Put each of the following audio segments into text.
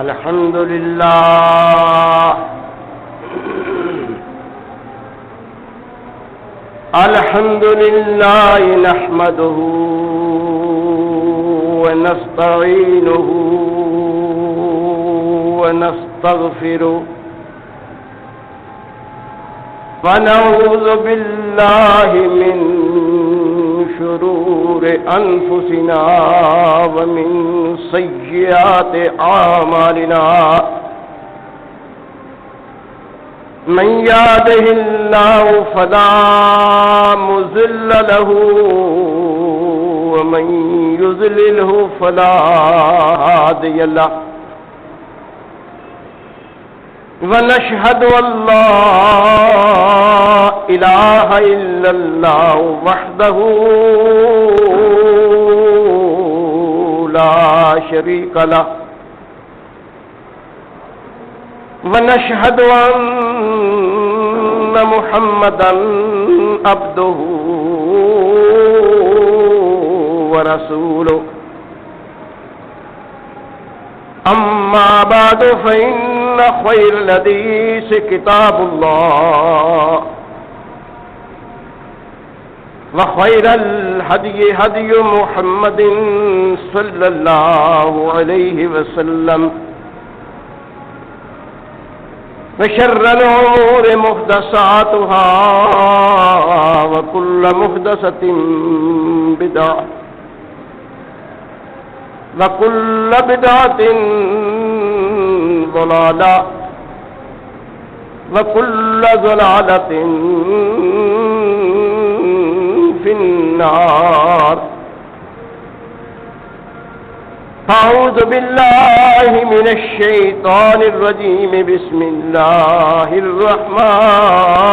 الحمد لله الحمد لله نحمده ونستعينه ونستغفره ونعوذ بالله من شرور أنفسنا ومن سيئات أعمالنا من يهده الله فلا مضل له ومن يضلله فلا هادي له ونشهد أن لا إله إلا الله وحده لا شريك له ونشهد أن محمدا عبده ورسوله أما بعد فإن خير الحديث كتاب الله وخير الهدي هدي محمد صلى الله عليه وسلم وشر الأمور محدثاتها وكل محدثة بدعة وكل بدعة ضلالة وكل ضلالة في النار. أعوذ بالله من الشيطان الرجيم. بسم الله الرحمن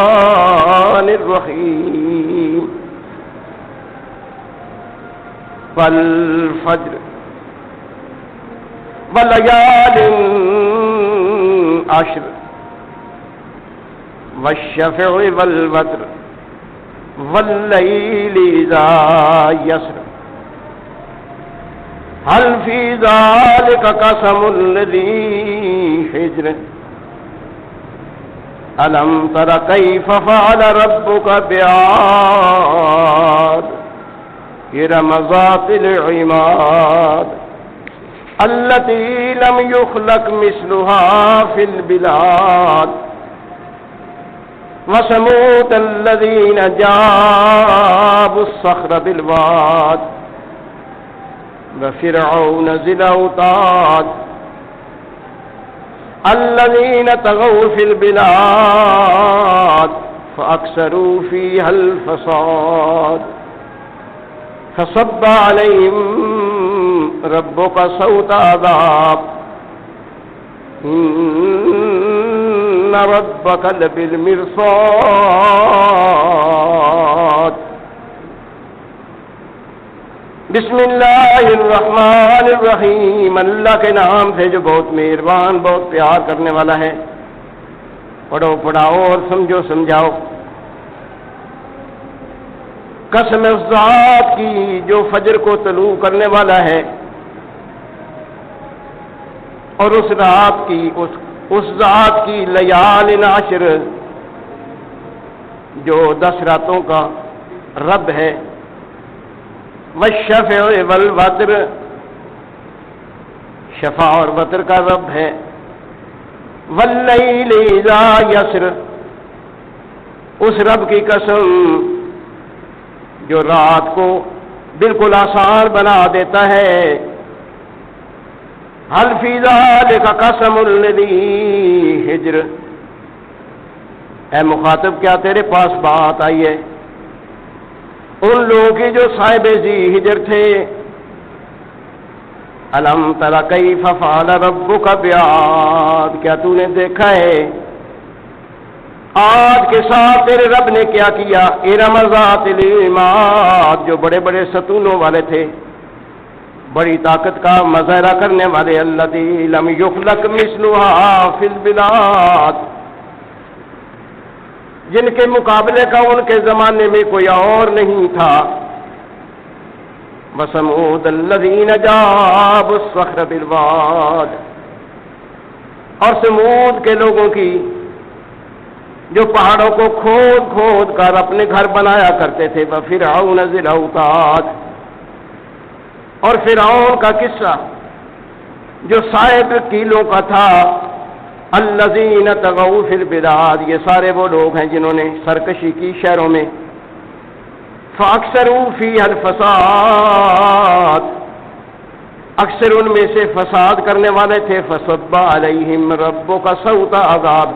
الرحيم. والفجر وليال عشر والشفع والوتر والليل إذا يسر هل في ذلك قسم لذي حجر ألم تر كيف فعل ربك بعاد إرم ذات العماد التي لم يخلق مثلها في البلاد وثمود الذين جابوا الصخر بالواد وفرعون ذي الأوتاد الذين طغوا في البلاد فأكثروا فيها الفساد فصب عليهم ربك صوت عذاب إن ربك لبالمرصاد. بسم اللہ الرحمن الرحیم. اللہ کے نام سے جو بہت مہربان بہت پیار کرنے والا ہے. پڑھو پڑھاؤ اور سمجھو سمجھاؤ. قسم اس ذات کی جو فجر کو طلوع کرنے والا ہے اور اس رات کی اس ذات کی لیال عشر جو 10 راتوں کا رب ہے. والشفع والوتر شفع اور وتر کا رب ہے. واللیل اذا یسر اس رب کی قسم جو رات کو بالکل آسان بنا دیتا ہے. هل فی ذلک قسم لذی حجر اے مخاطب کیا تیرے پاس بات آئی ہے ان لوگوں کی جو صاحب ذی حجر تھے. الم تر کیف فعل ربک بعاد کیا تو نے دیکھا ہے عاد کے ساتھ تیرے رب نے کیا کیا. ارم ذات العماد جو بڑے بڑے ستونوں والے تھے بڑی طاقت کا مظاہرہ کرنے والے. الذی لم یخلق مثلها فی البلاد جن کے مقابلے کا ان کے زمانے میں کوئی اور نہیں تھا. وَثَمُودَ الَّذِينَ جَابُوا الصَّخْرَ بِالْوَادِ اور سمود کے لوگوں کی جو پہاڑوں کو کھود کھود کر اپنے گھر بنایا کرتے تھے، وفرعون ذی الاوتاد، اور فرعون کا قصہ جو صاحب کیلوں کا تھا، الذین طغوا فی البلاد، یہ سارے وہ لوگ ہیں جنہوں نے سرکشی کی شہروں میں، فاکثروا فیہا الفساد، اکثر ان میں سے فساد کرنے والے تھے، فصب علیہم ربک صوت عذاب،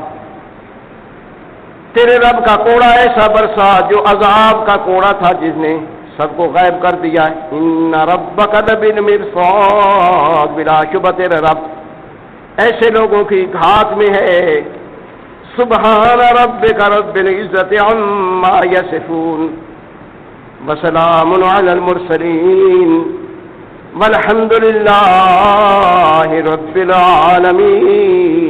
تیرے رب کا کوڑا ایسا برسا جو عذاب کا کوڑا تھا جس نے سب کو غائب کر دیا۔ ان ربک لبالمرصاد، بلا شبہ تیرے رب ایسے لوگوں کی گھات میں ہے۔ سبحان ربک رب العزت عما یصفون وسلام علی المرسلین والحمد للہ رب العالمین۔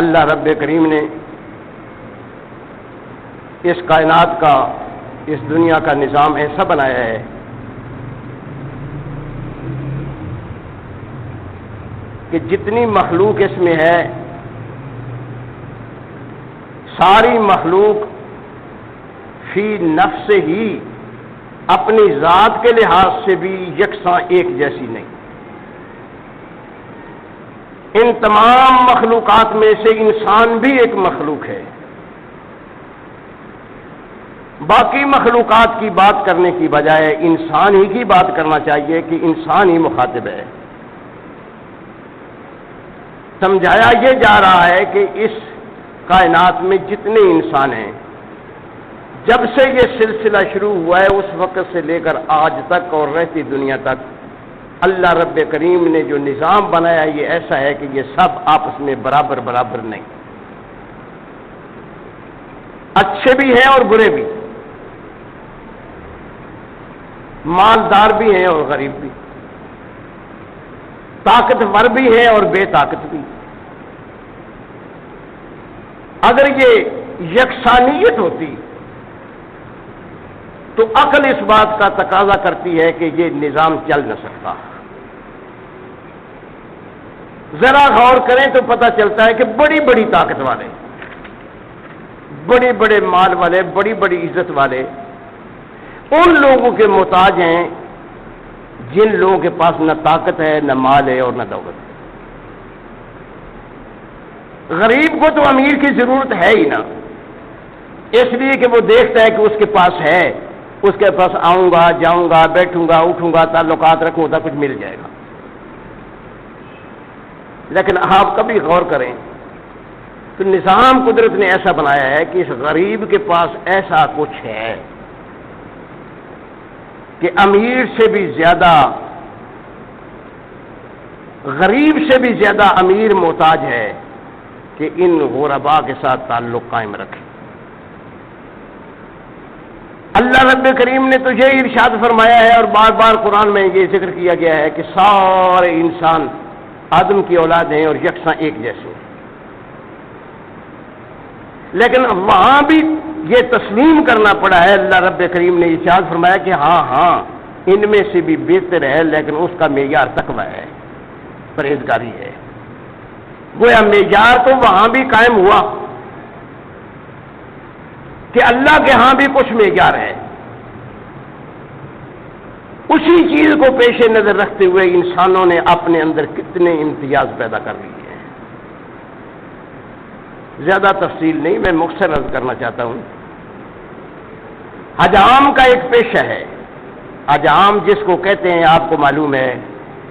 اللہ رب کریم نے اس کائنات کا، اس دنیا کا نظام ایسا بنایا ہے کہ جتنی مخلوق اس میں ہے، ساری مخلوق فی نفس ہی اپنی ذات کے لحاظ سے بھی یکساں ایک جیسی نہیں۔ ان تمام مخلوقات میں سے انسان بھی ایک مخلوق ہے۔ باقی مخلوقات کی بات کرنے کی بجائے انسان ہی کی بات کرنا چاہیے کہ انسان ہی مخاطب ہے۔ سمجھایا یہ جا رہا ہے کہ اس کائنات میں جتنے انسان ہیں، جب سے یہ سلسلہ شروع ہوا ہے اس وقت سے لے کر آج تک اور رہتی دنیا تک، اللہ رب کریم نے جو نظام بنایا یہ ایسا ہے کہ یہ سب آپس میں برابر برابر نہیں، اچھے بھی ہیں اور برے بھی، مالدار بھی ہیں اور غریب بھی، طاقتور بھی ہیں اور بے طاقت بھی۔ اگر یہ یکسانیت ہوتی تو عقل اس بات کا تقاضا کرتی ہے کہ یہ نظام چل نہ سکتا۔ ذرا غور کریں تو پتہ چلتا ہے کہ بڑی بڑی طاقت والے، بڑے بڑے مال والے، بڑی بڑی عزت والے ان لوگوں کے محتاج ہیں جن لوگوں کے پاس نہ طاقت ہے، نہ مال ہے اور نہ دولت ہے۔ غریب کو تو امیر کی ضرورت ہے ہی نہ، اس لیے کہ وہ دیکھتا ہے کہ اس کے پاس ہے، اس کے پاس آؤں گا، جاؤں گا، بیٹھوں گا، اٹھوں گا، تعلقات رکھوں گا، کچھ مل جائے گا۔ لیکن آپ کبھی غور کریں تو نظام قدرت نے ایسا بنایا ہے کہ اس غریب کے پاس ایسا کچھ ہے کہ امیر سے بھی زیادہ، غریب سے بھی زیادہ امیر محتاج ہے کہ ان غرباء کے ساتھ تعلق قائم رکھے۔ اللہ رب کریم نے تو یہ ارشاد فرمایا ہے اور بار بار قرآن میں یہ ذکر کیا گیا ہے کہ سارے انسان آدم کی اولاد ہیں اور یکساں ایک جیسے ہیں، لیکن وہاں بھی یہ تسلیم کرنا پڑا ہے۔ اللہ رب کریم نے ارشاد فرمایا کہ ہاں ان میں سے بھی بہتر ہے، لیکن اس کا معیار تقویٰ ہے، پرہیزگاری ہے۔ گویا معیار تو وہاں بھی قائم ہوا کہ اللہ کے ہاں بھی کچھ معیار ہے، اسی چیز کو پیش نظر رکھتے ہوئے انسانوں نے اپنے اندر کتنے امتیاز پیدا کر لیے ہیں۔ زیادہ تفصیل نہیں، میں مختصر عرض کرنا چاہتا ہوں۔ حجام کا ایک پیشہ ہے، حجام جس کو کہتے ہیں آپ کو معلوم ہے،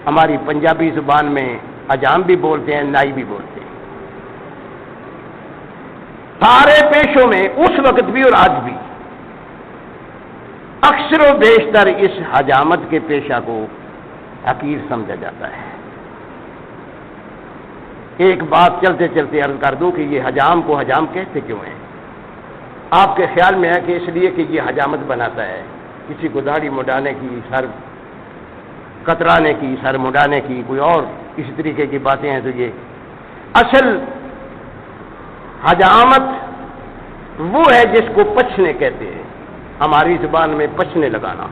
ہماری پنجابی زبان میں حجام بھی بولتے ہیں، نائی بھی بولتے ہیں۔ سارے پیشوں میں اس وقت بھی اور آج بھی اکثر و بیشتر اس حجامت کے پیشہ کو حقیر سمجھا جاتا ہے۔ ایک بات چلتے چلتے عرض کر دوں کہ یہ حجام کو حجام کہتے کیوں ہیں؟ آپ کے خیال میں ہے کہ اس لیے کہ یہ حجامت بناتا ہے، کسی کو داڑھی مڈانے کی، سر کترانے کی، سر مڈانے کی، کوئی اور اسی طریقے کی باتیں ہیں۔ تو یہ اصل حجامت وہ ہے جس کو پچھنے کہتے ہیں، ہماری زبان میں پچھنے لگانا۔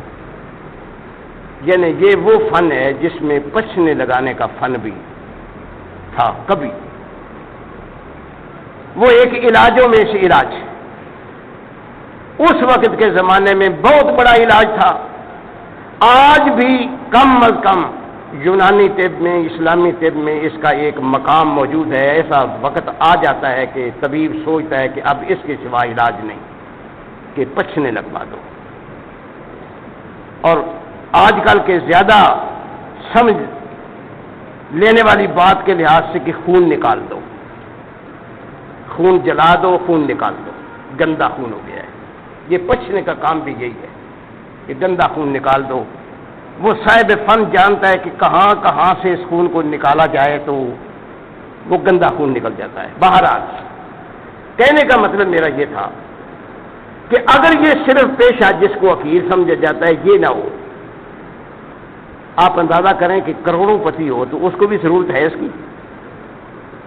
یعنی یہ وہ فن ہے جس میں پچھنے لگانے کا فن بھی تھا کبھی، وہ ایک علاجوں میں سے علاج، اس وقت کے زمانے میں بہت بڑا علاج تھا۔ آج بھی کم از کم یونانی طب میں، اسلامی طب میں اس کا ایک مقام موجود ہے۔ ایسا وقت آ جاتا ہے کہ طبیب سوچتا ہے کہ اب اس کے سوا علاج نہیں، کہ پچھنے لگوا دو۔ اور آج کل کے زیادہ سمجھ لینے والی بات کے لحاظ سے کہ خون نکال دو، خون جلا دو، خون نکال دو، گندا خون ہو گیا ہے۔ یہ پچھنے کا کام بھی یہی ہے کہ گندا خون نکال دو۔ وہ صاحب فن جانتا ہے کہ کہاں کہاں سے اس خون کو نکالا جائے تو وہ گندا خون نکل جاتا ہے۔ بہرحال کہنے کا مطلب میرا یہ تھا کہ اگر یہ صرف پیشہ جس کو حقیر سمجھا جاتا ہے یہ نہ ہو، آپ اندازہ کریں کہ کروڑوں پتی ہو تو اس کو بھی ضرورت ہے اس کی،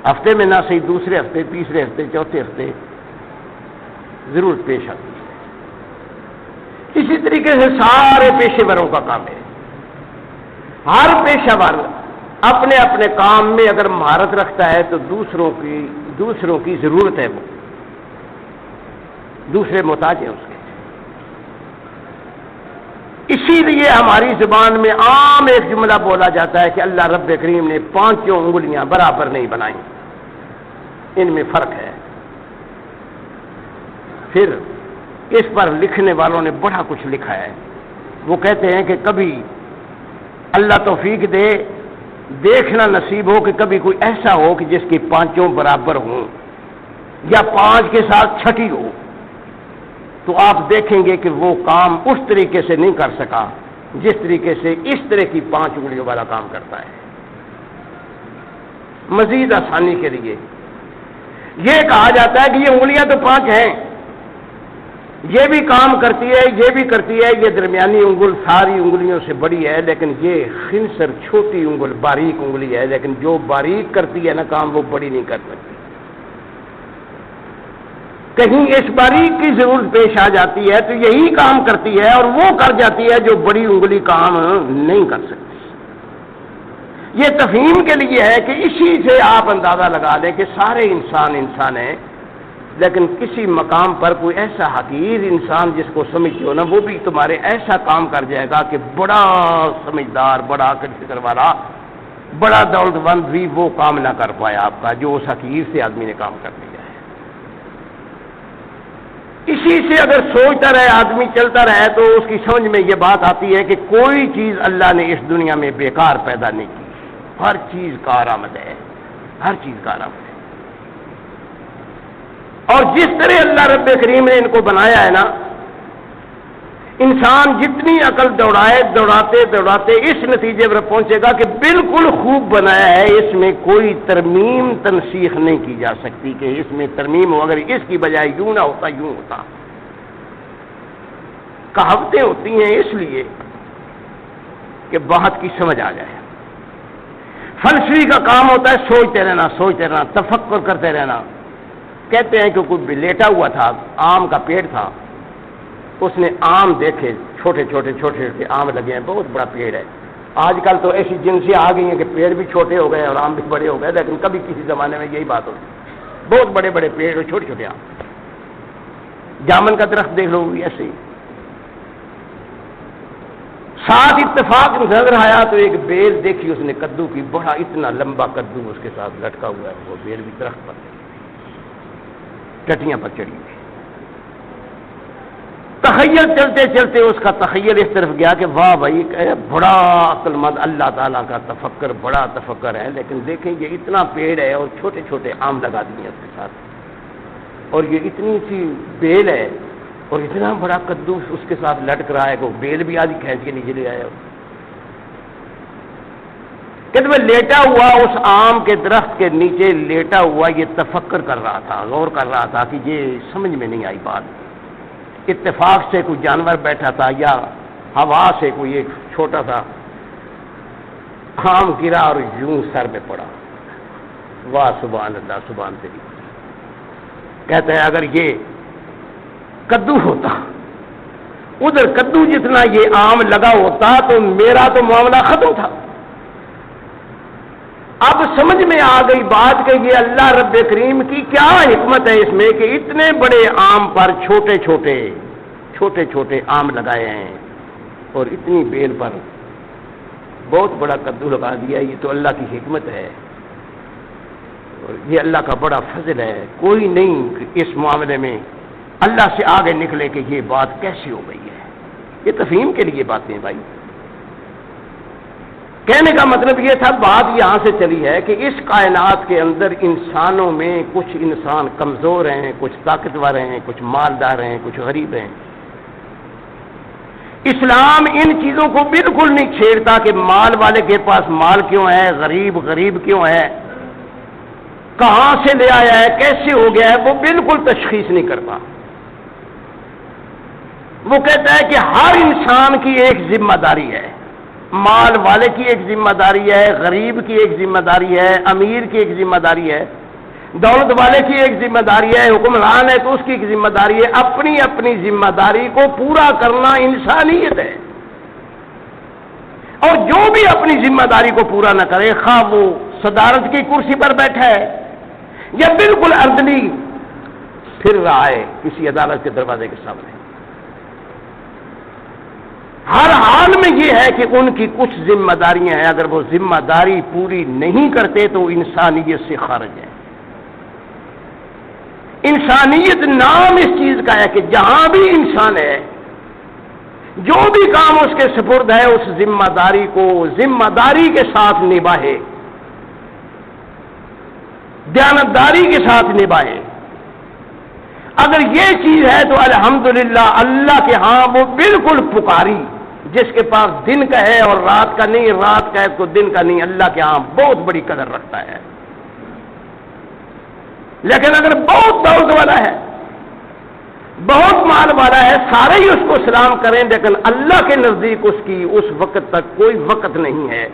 ہفتے میں نہ صحیح دوسرے ہفتے، تیسرے ہفتے، چوتھے ہفتے ضرورت پیش آتی ہے۔ اسی طریقے سے سارے پیشے وروں کا کام ہے۔ ہر پیشہ ور اپنے اپنے کام میں اگر مہارت رکھتا ہے تو دوسروں کی ضرورت ہے، وہ دوسرے محتاج ہیں اس کے۔ اسی لیے ہماری زبان میں عام ایک جملہ بولا جاتا ہے کہ اللہ رب کریم نے 5 انگلیاں برابر نہیں بنائیں، ان میں فرق ہے۔ پھر اس پر لکھنے والوں نے بڑا کچھ لکھا ہے۔ وہ کہتے ہیں کہ کبھی اللہ توفیق دے، دیکھنا نصیب ہو کہ کبھی کوئی ایسا ہو کہ جس کی 5 برابر ہوں یا 5 کے ساتھ چھٹی ہو، تو آپ دیکھیں گے کہ وہ کام اس طریقے سے نہیں کر سکا جس طریقے سے اس طرح کی 5 انگلیوں والا کام کرتا ہے۔ مزید آسانی کے لیے یہ کہا جاتا ہے کہ یہ انگلیاں تو 5 ہیں، یہ بھی کام کرتی ہے، یہ بھی کرتی ہے، یہ درمیانی انگل ساری انگلیوں سے بڑی ہے، لیکن یہ خنصر چھوٹی انگل باریک انگلی ہے، لیکن جو باریک کرتی ہے نا کام وہ بڑی نہیں کر سکتی۔ کہیں اس باریک کی ضرورت پیش آ جاتی ہے تو یہی کام کرتی ہے اور وہ کر جاتی ہے جو بڑی انگلی کام نہیں کر سکتی۔ یہ تفہیم کے لیے ہے کہ اسی سے آپ اندازہ لگا لیں کہ سارے انسان ہیں، لیکن کسی مقام پر کوئی ایسا حقیر انسان جس کو سمجھتے ہو نا وہ بھی تمہارے ایسا کام کر جائے گا کہ بڑا سمجھدار، بڑا عقل فکر والا، بڑا دولت مند بھی وہ کام نہ کر پائے آپ کا جو اس حقیر سے آدمی نے کام کر دیا ہے۔ اسی سے اگر سوچتا رہے آدمی، چلتا رہے، تو اس کی سمجھ میں یہ بات آتی ہے کہ کوئی چیز اللہ نے اس دنیا میں بیکار پیدا نہیں کی، ہر چیز کارآمد ہے، ہر چیز کارآمد ہے۔ اور جس طرح اللہ رب کریم نے ان کو بنایا ہے نا، انسان جتنی عقل دوڑائے، دوڑاتے دوڑاتے اس نتیجے پر پہنچے گا کہ بالکل خوب بنایا ہے، اس میں کوئی ترمیم تنسیخ نہیں کی جا سکتی کہ اس میں ترمیم ہو، اگر اس کی بجائے یوں نہ ہوتا یوں ہوتا۔ کہاوتیں ہوتی ہیں اس لیے کہ بات کی سمجھ آ جائے۔ فلسفی کا کام ہوتا ہے سوچتے رہنا، تفکر کرتے رہنا۔ کہتے ہیں کہ کوئی لیٹا ہوا تھا، آم کا پیڑ تھا، اس نے آم دیکھے، چھوٹے چھوٹے آم لگے ہیں، بہت بڑا پیڑ ہے۔ آج کل تو ایسی جنسیاں آ گئی ہیں کہ پیڑ بھی چھوٹے ہو گئے اور آم بھی بڑے ہو گئے، لیکن کبھی کسی زمانے میں یہی بات ہوتی، بہت بڑے بڑے پیڑ اور چھوٹے چھوٹے آم۔ جامن کا درخت دیکھ لو ایسے ہی۔ ساتھ اتفاق نظر آیا تو ایک بیل دیکھی اس نے کدو کی، بڑا اتنا لمبا کدو اس کے ساتھ لٹکا ہوا ہے، وہ بیل بھی درخت پر ٹٹیاں پر چڑھی ہوئی۔ تخیل چلتے چلتے اس کا تخیل اس طرف گیا کہ واہ بھائی بڑا عقل مند، اللہ تعالیٰ کا تفکر، بڑا تفکر ہے، لیکن دیکھیں یہ اتنا پیڑ ہے اور چھوٹے چھوٹے آم لگا دیے اس کے ساتھ، اور یہ اتنی سی بیل ہے اور اتنا بڑا کدو اس کے ساتھ لٹک رہا ہے کہ وہ بیل بھی آدھی کھینچ کے نیچے لے آیا۔ کہ میں لیٹا ہوا اس آم کے درخت کے نیچے لیٹا ہوا یہ تفکر کر رہا تھا، غور کر رہا تھا کہ یہ سمجھ میں نہیں آئی بات۔ اتفاق سے کوئی جانور بیٹھا تھا یا ہوا سے کوئی ایک چھوٹا سا آم گرا اور یوں سر میں پڑا۔ واہ سبحان اللہ، سبحان تیری۔ کہتا ہے اگر یہ کدو ہوتا ادھر کدو جتنا یہ آم لگا ہوتا تو میرا تو معاملہ ختم تھا۔ اب سمجھ میں آ گئی بات کہ یہ اللہ رب کریم کی کیا حکمت ہے اس میں کہ اتنے بڑے آم پر چھوٹے چھوٹے آم لگائے ہیں اور اتنی بیل پر بہت بڑا کدو لگا دیا۔ یہ تو اللہ کی حکمت ہے اور یہ اللہ کا بڑا فضل ہے۔ کوئی نہیں اس معاملے میں اللہ سے آگے نکلے کہ یہ بات کیسی ہو گئی ہے۔ یہ تفہیم کے لیے باتیں ہیں بھائی۔ کہنے کا مطلب یہ تھا، بات یہاں سے چلی ہے کہ اس کائنات کے اندر انسانوں میں کچھ انسان کمزور ہیں، کچھ طاقتور ہیں، کچھ مالدار ہیں، کچھ غریب ہیں۔ اسلام ان چیزوں کو بالکل نہیں چھیڑتا کہ مال والے کے پاس مال کیوں ہے، غریب کیوں ہے، کہاں سے لے آیا ہے، کیسے ہو گیا ہے، وہ بالکل تشخیص نہیں کرتا۔ وہ کہتا ہے کہ ہر انسان کی ایک ذمہ داری ہے، مال والے کی ایک ذمہ داری ہے، غریب کی ایک ذمہ داری ہے، امیر کی ایک ذمہ داری ہے، دولت والے کی ایک ذمہ داری ہے، حکمران ہے تو اس کی ایک ذمہ داری ہے۔ اپنی اپنی ذمہ داری کو پورا کرنا انسانیت ہے، اور جو بھی اپنی ذمہ داری کو پورا نہ کرے، خواہ وہ صدارت کی کرسی پر بیٹھا ہے یا بالکل اردلی پھر رہا ہے کسی عدالت کے دروازے کے سامنے، ہر حال میں یہ ہے کہ ان کی کچھ ذمہ داریاں ہیں، اگر وہ ذمہ داری پوری نہیں کرتے تو انسانیت سے خارج ہے۔ انسانیت نام اس چیز کا ہے کہ جہاں بھی انسان ہے، جو بھی کام اس کے سپرد ہے اس ذمہ داری کو ذمہ داری کے ساتھ نبھائے، دیانتداری کے ساتھ نبھائے۔ اگر یہ چیز ہے تو الحمدللہ اللہ کے ہاں وہ بالکل پکاری، جس کے پاس دن کا ہے اور رات کا نہیں، رات کا ہے تو دن کا نہیں، اللہ کے ہاں بہت بڑی قدر رکھتا ہے۔ لیکن اگر بہت دولت والا ہے، بہت مال والا ہے، سارے ہی اس کو سلام کریں، لیکن اللہ کے نزدیک اس کی اس وقت تک کوئی وقت نہیں ہے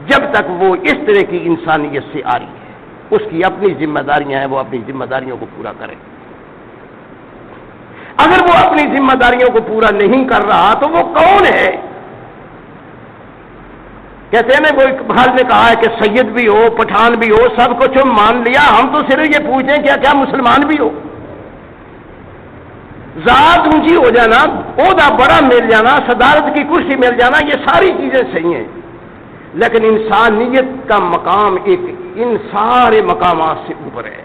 جب تک وہ اس طرح کی انسانیت سے آ رہی ہے۔ اس کی اپنی ذمہ داریاں ہیں، وہ اپنی ذمہ داریوں کو پورا کرے۔ اگر وہ اپنی ذمہ داریوں کو پورا نہیں کر رہا تو وہ کون ہے؟ کہتے ہیں نا، وہ اقبال نے کہا ہے کہ سید بھی ہو، پٹھان بھی ہو، سب کچھ مان لیا، ہم تو صرف یہ پوچھیں کیا کیا مسلمان بھی ہو؟ ذات اونچی ہو جانا، عہدہ بڑا مل جانا، صدارت کی کرسی مل جانا، یہ ساری چیزیں صحیح ہیں، لیکن انسانیت کا مقام ان سارے مقامات سے اوپر ہے۔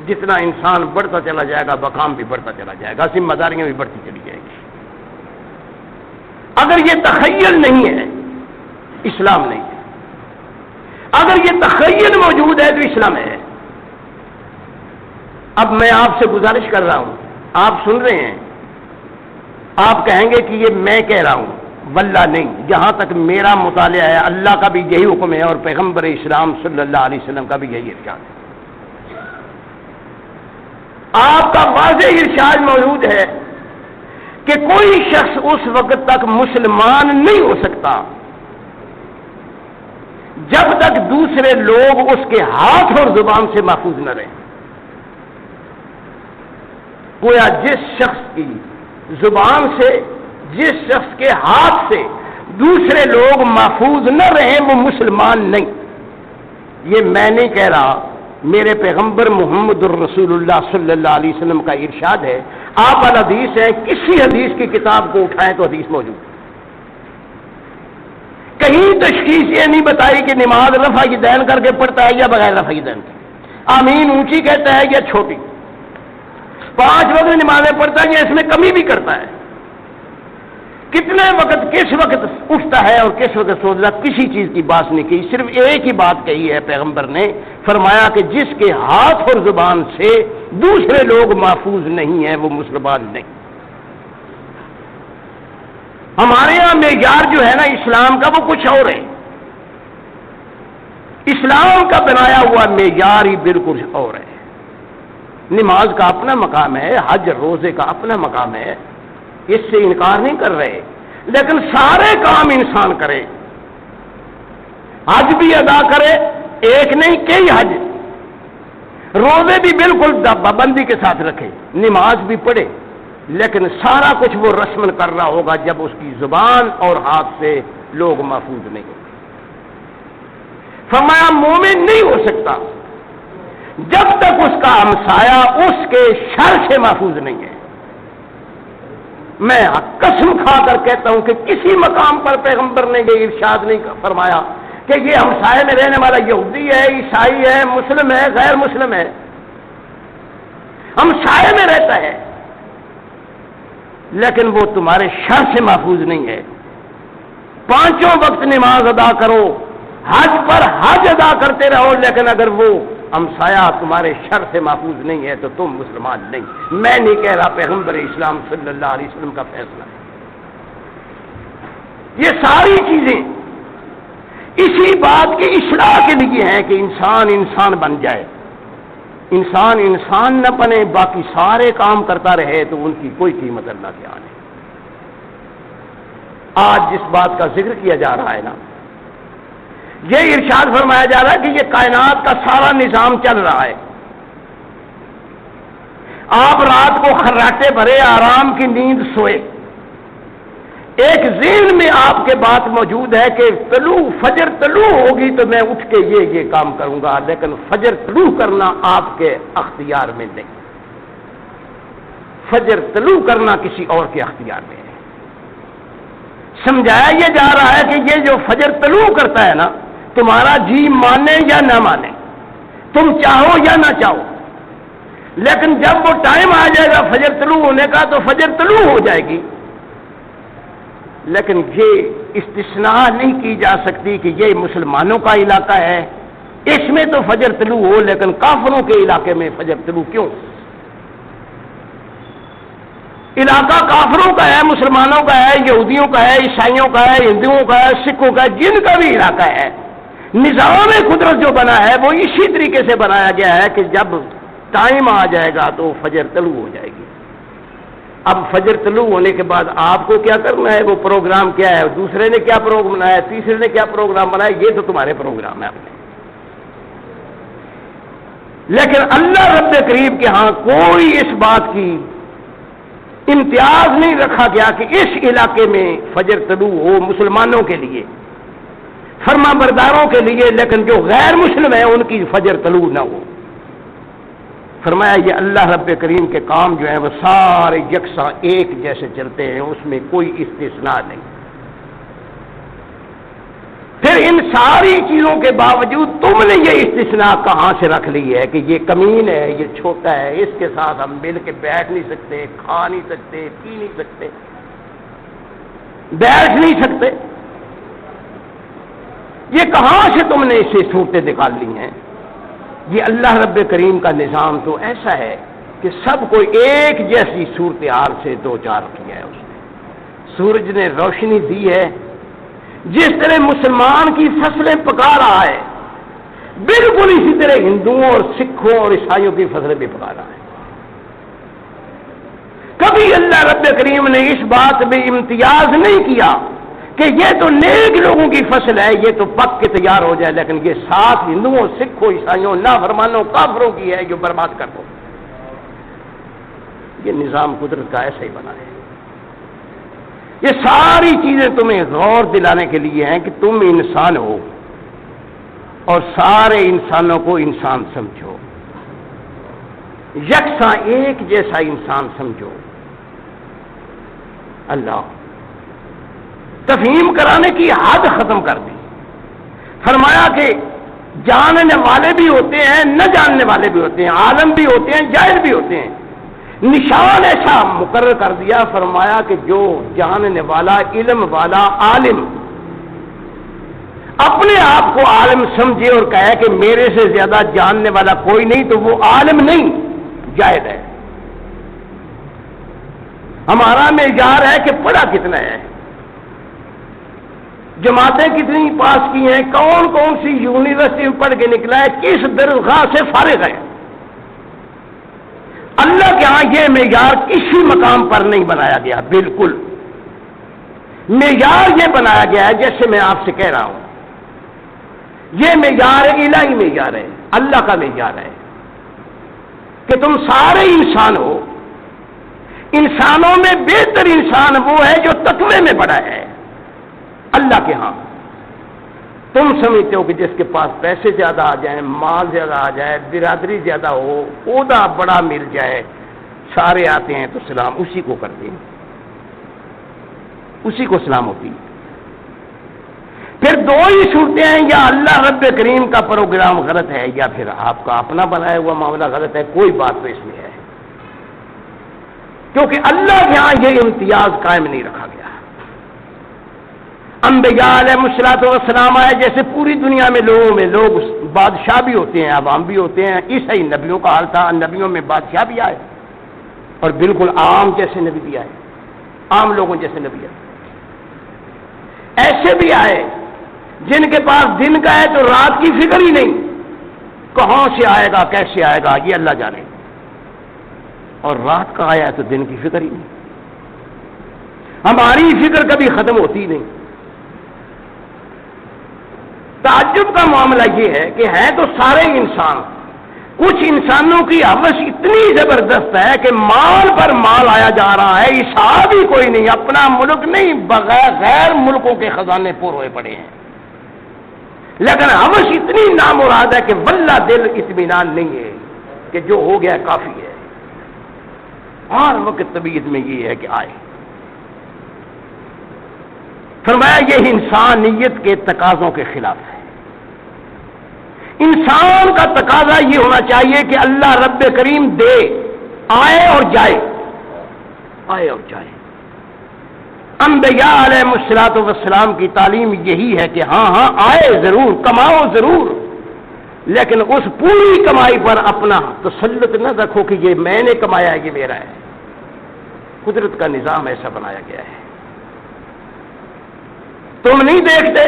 جتنا انسان بڑھتا چلا جائے گا، مقام بھی بڑھتا چلا جائے گا، ذمہ داریاں بھی بڑھتی چلی جائیں گی۔ اگر یہ تخیل نہیں ہے، اسلام نہیں ہے۔ اگر یہ تخیل موجود ہے تو اسلام ہے۔ اب میں آپ سے گزارش کر رہا ہوں، آپ سن رہے ہیں، آپ کہیں گے کہ یہ میں کہہ رہا ہوں، واللہ نہیں، جہاں تک میرا مطالعہ ہے اللہ کا بھی یہی حکم ہے اور پیغمبر اسلام صلی اللہ علیہ وسلم کا بھی یہی ارشاد ہے۔ آپ کا واضح ارشاد موجود ہے کہ کوئی شخص اس وقت تک مسلمان نہیں ہو سکتا جب تک دوسرے لوگ اس کے ہاتھ اور زبان سے محفوظ نہ رہیں۔ گویا جس شخص کی زبان سے، جس شخص کے ہاتھ سے دوسرے لوگ محفوظ نہ رہیں وہ مسلمان نہیں۔ یہ میں نہیں کہہ رہا، میرے پیغمبر محمد الرسول اللہ صلی اللہ علیہ وسلم کا ارشاد ہے۔ آپ الحدیث ہیں، کسی حدیث کی کتاب کو اٹھائیں تو حدیث موجود ہے۔ کہیں تشخیص یہ نہیں بتائی کہ نماز رفع یدین کر کے پڑھتا ہے یا بغیر رفع یدین کے، آمین اونچی کہتا ہے یا چھوٹی، 5 وقت نمازیں پڑھتا ہے یا اس میں کمی بھی کرتا ہے، کتنے وقت کس وقت اٹھتا ہے اور کس وقت سوتا ہے، کسی چیز کی بات نہیں کی، صرف ایک ہی بات کہی ہے پیغمبر نے، فرمایا کہ جس کے ہاتھ اور زبان سے دوسرے لوگ محفوظ نہیں ہیں وہ مسلمان نہیں۔ ہمارے یہاں معیار جو ہے نا اسلام کا وہ کچھ اور ہے، اسلام کا بنایا ہوا معیار ہی بالکل اور ہے۔ نماز کا اپنا مقام ہے، حج روزے کا اپنا مقام ہے، اس سے انکار نہیں کر رہے، لیکن سارے کام انسان کرے، حج بھی ادا کرے، ایک نہیں کئی حج، روزے بھی بالکل پابندی کے ساتھ رکھے، نماز بھی پڑھے، لیکن سارا کچھ وہ رسم کر رہا ہوگا جب اس کی زبان اور ہاتھ سے لوگ محفوظ نہیں ہوں گے۔ فرمایا مومن نہیں ہو سکتا جب تک اس کا ہمسایہ اس کے شر سے محفوظ نہیں ہے۔ میں قسم کھا کر کہتا ہوں کہ کسی مقام پر پیغمبر نے یہ ارشاد نہیں فرمایا کہ یہ ہمسائے میں رہنے والا یہودی ہے، عیسائی ہے، مسلم ہے، غیر مسلم ہے، ہمسائے میں رہتا ہے لیکن وہ تمہارے شر سے محفوظ نہیں ہے۔ 5 وقت نماز ادا کرو، حج پر حج ادا کرتے رہو، لیکن اگر وہ ہمسایہ تمہارے شر سے محفوظ نہیں ہے تو تم مسلمان نہیں۔ میں نہیں کہہ رہا، پیغمبر اسلام صلی اللہ علیہ وسلم کا فیصلہ ہے۔ یہ ساری چیزیں اسی بات کی اصلاح کے لیے ہیں کہ انسان بن جائے۔ انسان نہ بنے، باقی سارے کام کرتا رہے تو ان کی کوئی قیمت اللہ کے آنے۔ آج جس بات کا ذکر کیا جا رہا ہے نا، یہ ارشاد فرمایا جا رہا ہے کہ یہ کائنات کا سارا نظام چل رہا ہے۔ آپ رات کو خراٹے بھرے آرام کی نیند سوئے، ایک ذہن میں آپ کے بات موجود ہے کہ فجر طلوع ہوگی تو میں اٹھ کے یہ کام کروں گا، لیکن فجر طلوع کرنا آپ کے اختیار میں نہیں، فجر طلوع کرنا کسی اور کے اختیار میں ہے۔ سمجھایا یہ جا رہا ہے کہ یہ جو فجر طلوع کرتا ہے نا، تمہارا جی مانے یا نہ مانے، تم چاہو یا نہ چاہو، لیکن جب وہ ٹائم آ جائے گا فجر طلوع ہونے کا تو فجر طلوع ہو جائے گی۔ لیکن یہ استثناء نہیں کی جا سکتی کہ یہ مسلمانوں کا علاقہ ہے، اس میں تو فجر طلوع ہو، لیکن کافروں کے علاقے میں فجر طلوع کیوں؟ علاقہ کافروں کا ہے، مسلمانوں کا ہے، یہودیوں کا ہے، عیسائیوں کا ہے، ہندوؤں کا ہے، سکھوں کا ہے، جن کا بھی علاقہ ہے۔ نظام قدرت جو بنا ہے وہ اسی طریقے سے بنایا گیا ہے کہ جب ٹائم آ جائے گا تو فجر طلوع ہو جائے گی۔ اب فجر طلوع ہونے کے بعد آپ کو کیا کرنا ہے، وہ پروگرام کیا ہے، دوسرے نے کیا پروگرام بنایا، تیسرے نے کیا پروگرام بنایا، یہ تو تمہارے پروگرام ہے اپنے۔ لیکن اللہ رب کریم کے ہاں کوئی اس بات کی امتیاز نہیں رکھا گیا کہ اس علاقے میں فجر طلوع ہو مسلمانوں کے لیے، فرما برداروں کے لیے، لیکن جو غیر مسلم ہیں ان کی فجر طلوع نہ ہو۔ فرمایا یہ اللہ رب کریم کے کام جو ہیں وہ سارے یکساں ایک جیسے چلتے ہیں، اس میں کوئی استثناء نہیں۔ پھر ان ساری چیزوں کے باوجود تم نے یہ استثناء کہاں سے رکھ لی ہے کہ یہ کمین ہے، یہ چھوٹا ہے، اس کے ساتھ ہم مل کے بیٹھ نہیں سکتے، کھا نہیں سکتے، پی نہیں سکتے، بیٹھ نہیں سکتے؟ یہ کہاں سے تم نے اسے صورتیں نکال لی ہیں؟ یہ اللہ رب کریم کا نظام تو ایسا ہے کہ سب کو ایک جیسی صورتحال سے دو چار کیا ہے۔ اس نے سورج نے روشنی دی ہے، جس طرح مسلمان کی فصلیں پکا رہا ہے، بالکل اسی طرح ہندوؤں اور سکھوں اور عیسائیوں کی فصلیں بھی پکا رہا ہے۔ کبھی اللہ رب کریم نے اس بات میں امتیاز نہیں کیا کہ یہ تو نیک لوگوں کی فصل ہے، یہ تو پک کے تیار ہو جائے، لیکن یہ ساتھ ہندوؤں، سکھوں، عیسائیوں، نافرمانوں، کافروں کی ہے جو برباد کر دو۔ یہ نظام قدرت کا ایسا ہی بنا ہے۔ یہ ساری چیزیں تمہیں غور دلانے کے لیے ہیں کہ تم انسان ہو اور سارے انسانوں کو انسان سمجھو، یکساں ایک جیسا انسان سمجھو۔ اللہ تفہیم کرانے کی حد ختم کر دی۔ فرمایا کہ جاننے والے بھی ہوتے ہیں، نہ جاننے والے بھی ہوتے ہیں، عالم بھی ہوتے ہیں، جاہل بھی ہوتے ہیں۔ نشان ایسا مقرر کر دیا، فرمایا کہ جو جاننے والا، علم والا، عالم اپنے آپ کو عالم سمجھے اور کہے کہ میرے سے زیادہ جاننے والا کوئی نہیں، تو وہ عالم نہیں، جاہل ہے۔ ہمارا معیار ہے کہ پڑھا کتنا ہے، جماعتیں کتنی پاس کی ہیں، کون کون سی یونیورسٹی میں پڑھ کے نکلا ہے، کس درسگاہ سے فارغ ہے۔ اللہ کے ہاں یہ معیار کسی مقام پر نہیں بنایا گیا، بالکل معیار یہ بنایا گیا ہے جیسے میں آپ سے کہہ رہا ہوں، یہ معیار الہی معیار ہے، اللہ کا معیار ہے کہ تم سارے انسان ہو، انسانوں میں بہتر انسان وہ ہے جو تقوی میں بڑا ہے اللہ کے ہاں۔ تم سمجھتے ہو کہ جس کے پاس پیسے زیادہ آ جائیں، مال زیادہ آ جائے، برادری زیادہ ہو، عہدہ بڑا مل جائے، سارے آتے ہیں تو سلام اسی کو کرتے ہیں، اسی کو سلام ہوتی ہے۔ پھر دو ہی صورتیں ہیں، یا اللہ رب کریم کا پروگرام غلط ہے یا پھر آپ کا اپنا بنایا ہوا معاملہ غلط ہے، کوئی بات تو اس میں ہے، کیونکہ اللہ کے یہاں یہ امتیاز قائم نہیں رکھا گیا۔ انبیاء علیہ السلام آئے، جیسے پوری دنیا میں لوگوں میں لوگ بادشاہ بھی ہوتے ہیں، عوام بھی ہوتے ہیں، ایسا ہی نبیوں کا حال تھا، نبیوں میں بادشاہ بھی آئے اور بالکل عام جیسے نبی بھی آئے، عام لوگوں جیسے نبی آئے۔ ایسے بھی آئے جن کے پاس دن کا ہے تو رات کی فکر ہی نہیں، کہاں سے آئے گا کیسے آئے گا یہ اللہ جانے، اور رات کا آیا ہے تو دن کی فکر ہی نہیں۔ ہماری فکر کبھی ختم ہوتی نہیں۔ تعجب کا معاملہ یہ ہے کہ ہے تو سارے انسان، کچھ انسانوں کی ہوس اتنی زبردست ہے کہ مال پر مال آیا جا رہا ہے، حساب ہی کوئی نہیں، اپنا ملک نہیں بغیر غیر ملکوں کے خزانے پر ہوئے پڑے ہیں، لیکن ہوس اتنی نامراد ہے کہ واللہ دل اطمینان نہیں ہے کہ جو ہو گیا کافی ہے، ہر وقت طبیعت میں یہ ہے کہ آئے۔ فرمایا یہ انسانیت کے تقاضوں کے خلاف ہے۔ انسان کا تقاضا یہ ہونا چاہیے کہ اللہ رب کریم دے، آئے اور جائے، آئے اور جائے۔ انبیاء علیہ السلام کی تعلیم یہی ہے کہ ہاں ہاں آئے ضرور، کماؤ ضرور، لیکن اس پوری کمائی پر اپنا تسلط نہ رکھو کہ یہ میں نے کمایا ہے، یہ میرا ہے۔ قدرت کا نظام ایسا بنایا گیا ہے، تم نہیں دیکھتے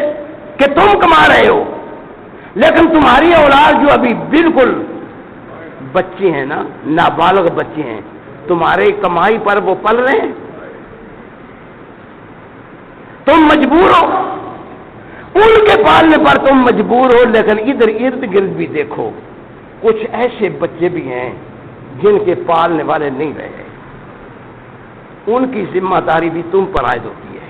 کہ تم کما رہے ہو، لیکن تمہاری اولاد جو ابھی بالکل بچے ہیں نا، نابالغ بچے ہیں، تمہارے کمائی پر وہ پل رہے ہیں، تم مجبور ہو، ان کے پالنے پر تم مجبور ہو، لیکن ادھر ارد گرد بھی دیکھو کچھ ایسے بچے بھی ہیں جن کے پالنے والے نہیں رہے، ان کی ذمہ داری بھی تم پر عائد ہوتی ہے۔